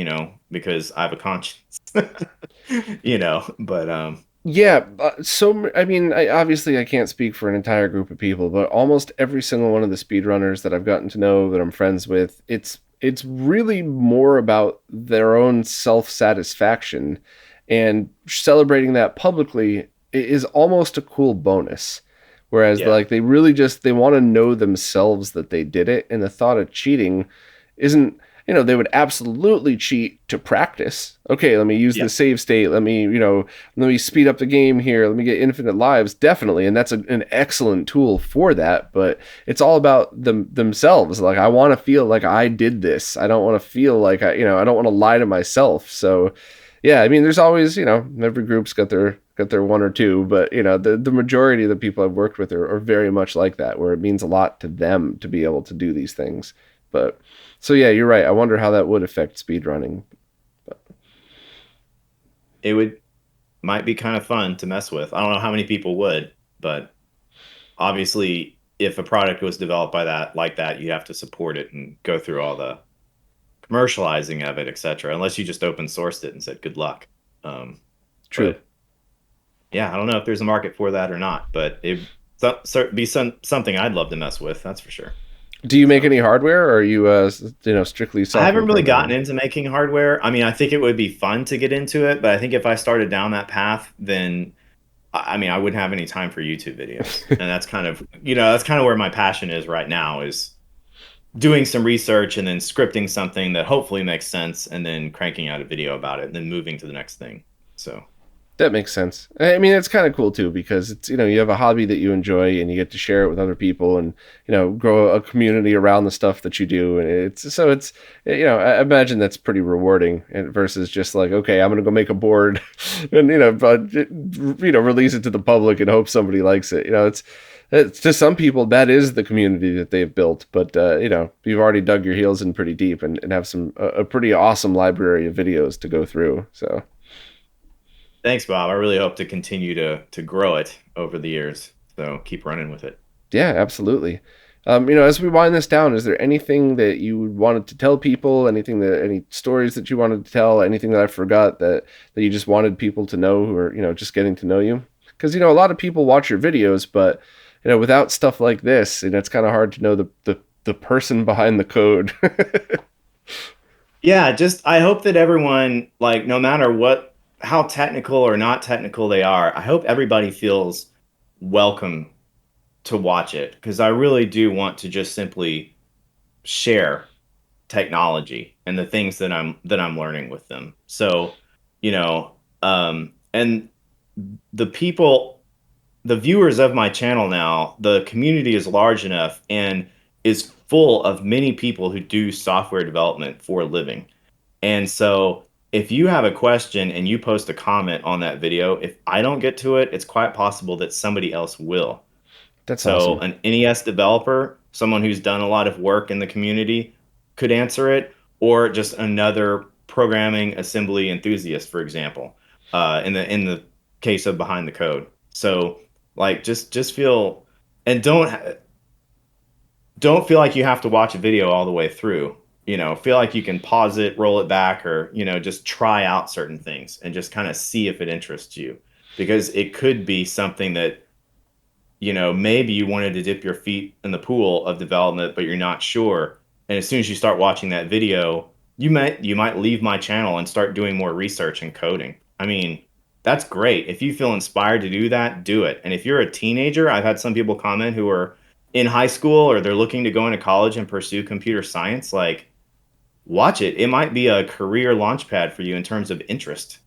Speaker 2: because I have a conscience. But
Speaker 1: Yeah, I mean, obviously I can't speak for an entire group of people, but almost every single one of the speedrunners that I've gotten to know, that I'm friends with, it's really more about their own self-satisfaction, and celebrating that publicly is almost a cool bonus. Whereas
Speaker 2: yeah,
Speaker 1: like they want to know themselves that they did it, and the thought of cheating isn't, they would absolutely cheat to practice. Okay, let me use
Speaker 2: yeah,
Speaker 1: the save state. Let me speed up the game here. Let me get infinite lives. Definitely, and that's an excellent tool for that. But it's all about themselves. Like, I want to feel like I did this. I don't want to feel like I don't want to lie to myself. So, yeah, I mean, there's always, every group's got their one or two, but the majority of the people I've worked with are very much like that, where it means a lot to them to be able to do these things. But so yeah, you're right. I wonder how that would affect speedrunning.
Speaker 2: it might be kind of fun to mess with. I don't know how many people would, but obviously, if a product was developed by that like that, you have to support it and go through all the commercializing of it, etc. Unless you just open sourced it and said good luck.
Speaker 1: True.
Speaker 2: But yeah, I don't know if there's a market for that or not, but it be something I'd love to mess with. That's for sure.
Speaker 1: Do you make
Speaker 2: So
Speaker 1: any hardware, or are you strictly
Speaker 2: I
Speaker 1: software
Speaker 2: haven't really gotten
Speaker 1: programming?
Speaker 2: into making hardware. I mean, I think it would be fun to get into it, but I think if I started down that path, then I mean, I wouldn't have any time for YouTube videos. And that's kind of, that's kind of where my passion is right now is doing some research and then scripting something that hopefully makes sense and then cranking out a video about it and then moving to the next thing. So,
Speaker 1: That makes sense. I mean, it's kind of cool too because it's you have a hobby that you enjoy and you get to share it with other people and grow a community around the stuff that you do and it's I imagine that's pretty rewarding versus just like okay I'm gonna go make a board and but release it to the public and hope somebody likes it. It's to some people that is the community that they've built, but you've already dug your heels in pretty deep and have a pretty awesome library of videos to go through. So.
Speaker 2: thanks, Bob. I really hope to continue to grow it over the years. So, keep running with it.
Speaker 1: Yeah, absolutely. As we wind this down, is there anything that you wanted to tell people? Any stories that you wanted to tell? Anything that I forgot that you just wanted people to know who are, just getting to know you? Because, a lot of people watch your videos, but, without stuff like this, it's kind of hard to know the person behind the code.
Speaker 2: Yeah, just I hope that everyone, like, no matter how technical or not technical they are, I hope everybody feels welcome to watch it because I really do want to just simply share technology and the things that I'm learning with them. So, and the people, the viewers of my channel now, the community is large enough and is full of many people who do software development for a living. And so if you have a question and you post a comment on that video, if I don't get to it, it's quite possible that somebody else will.
Speaker 1: That's
Speaker 2: So
Speaker 1: awesome.
Speaker 2: an NES developer, someone who's done a lot of work in the community, could answer it, or just another programming assembly enthusiast, for example, in the case of behind the code. So like just feel and don't feel like you have to watch a video all the way through. Feel like you can pause it, roll it back, or just try out certain things and just kind of see if it interests you, because it could be something that maybe you wanted to dip your feet in the pool of development, but you're not sure. And as soon as you start watching that video, you might leave my channel and start doing more research and coding. I mean, that's great. If you feel inspired to do that, do it. And if you're a teenager, I've had some people comment who are in high school or they're looking to go into college and pursue computer science, like watch it. It might be a career launch pad for you in terms of interest,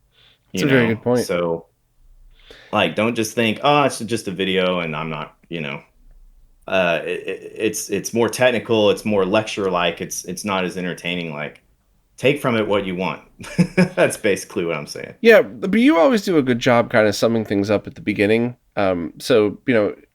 Speaker 1: That's a very good point.
Speaker 2: So like don't just think, oh, it's just a video and I'm not, it's more technical, it's more lecture like, it's not as entertaining. Like take from it what you want. That's basically what I'm saying.
Speaker 1: Yeah, but you always do a good job kind of summing things up at the beginning. So,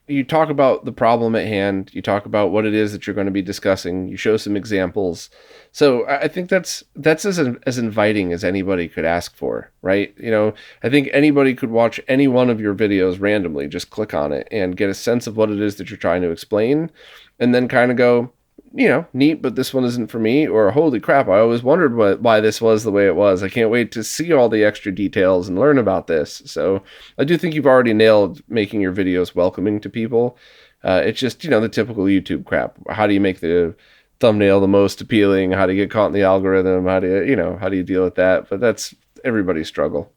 Speaker 1: you talk about the problem at hand, you talk about what it is that you're going to be discussing, you show some examples. So I think that's as inviting as anybody could ask for, right? I think anybody could watch any one of your videos randomly, just click on it and get a sense of what it is that you're trying to explain, and then kind of go, neat, but this one isn't for me, or holy crap, I always wondered why this was the way it was. I can't wait to see all the extra details and learn about this. So I do think you've already nailed making your videos welcoming to people. It's just, the typical YouTube crap. How do you make the thumbnail the most appealing? How do you get caught in the algorithm? How do you deal with that? But that's everybody's struggle.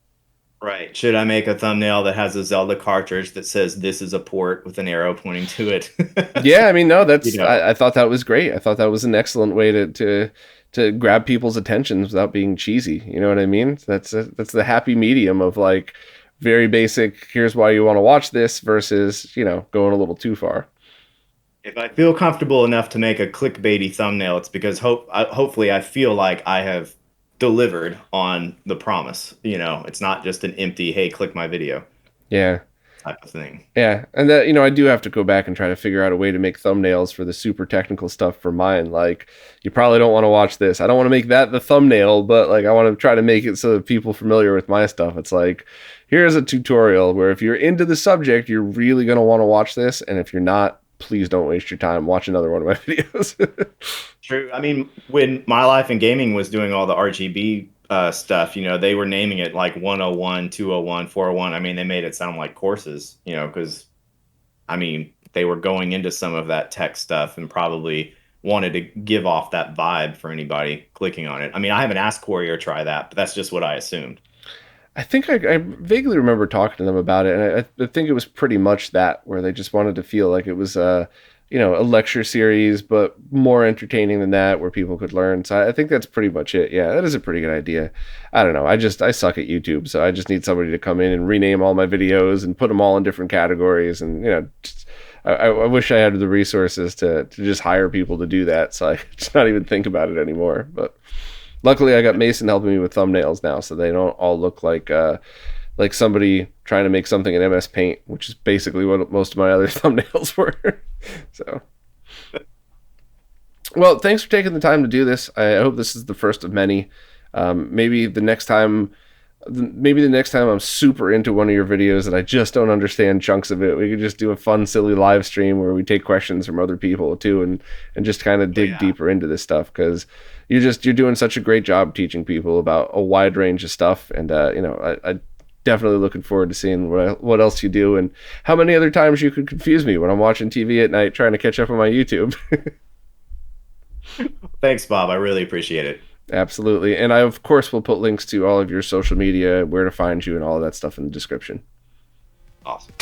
Speaker 2: Right. Should I make a thumbnail that has a Zelda cartridge that says this is a port with an arrow pointing to it?
Speaker 1: Yeah, I mean, no,
Speaker 2: you
Speaker 1: that's
Speaker 2: know,
Speaker 1: I thought that was great. I thought that was an excellent way to grab people's attentions without being cheesy. You know what I mean? That's the happy medium of like very basic. Here's why you want to watch this versus going a little too far.
Speaker 2: if I feel comfortable enough to make a clickbaity thumbnail, it's because hopefully I feel like I have delivered on the promise. It's not just an empty, hey, click my video
Speaker 1: Yeah.
Speaker 2: type of thing.
Speaker 1: Yeah, and that I do have to go back and try to figure out a way to make thumbnails for the super technical stuff for mine. Like, you probably don't want to watch this. I don't want to make that the thumbnail, but like I want to try to make it so that people familiar with my stuff. It's like, here's a tutorial where if you're into the subject, you're really gonna want to watch this, and if you're not, please don't waste your time. Watch another one of my videos.
Speaker 2: True. I mean, when My Life in Gaming was doing all the RGB stuff, they were naming it like 101, 201, 401. I mean, they made it sound like courses, because I mean, they were going into some of that tech stuff and probably wanted to give off that vibe for anybody clicking on it. I mean, I haven't asked Corey or try that, but that's just what I assumed.
Speaker 1: I think I vaguely remember talking to them about it, and I think it was pretty much that, where they just wanted to feel like it was a lecture series, but more entertaining than that, where people could learn. So I think that's pretty much it. Yeah, that is a pretty good idea. I don't know. I suck at YouTube, so I just need somebody to come in and rename all my videos and put them all in different categories, and just, I wish I had the resources to just hire people to do that, so I could just not even think about it anymore. But luckily, I got Mason helping me with thumbnails now, so they don't all look like somebody trying to make something in MS Paint, which is basically what most of my other thumbnails were. So, well, thanks for taking the time to do this. I hope this is the first of many. Maybe the next time. Maybe the next time I'm super into one of your videos and I just don't understand chunks of it, we could just do a fun, silly live stream where we take questions from other people too, and just kind of dig deeper into this stuff, because you're doing such a great job teaching people about a wide range of stuff, and I definitely looking forward to seeing what else you do and how many other times you could confuse me when I'm watching TV at night trying to catch up on my YouTube.
Speaker 2: Thanks, Bob. I really appreciate it.
Speaker 1: Absolutely. And I, of course, will put links to all of your social media, where to find you, and all of that stuff in the description.
Speaker 2: Awesome.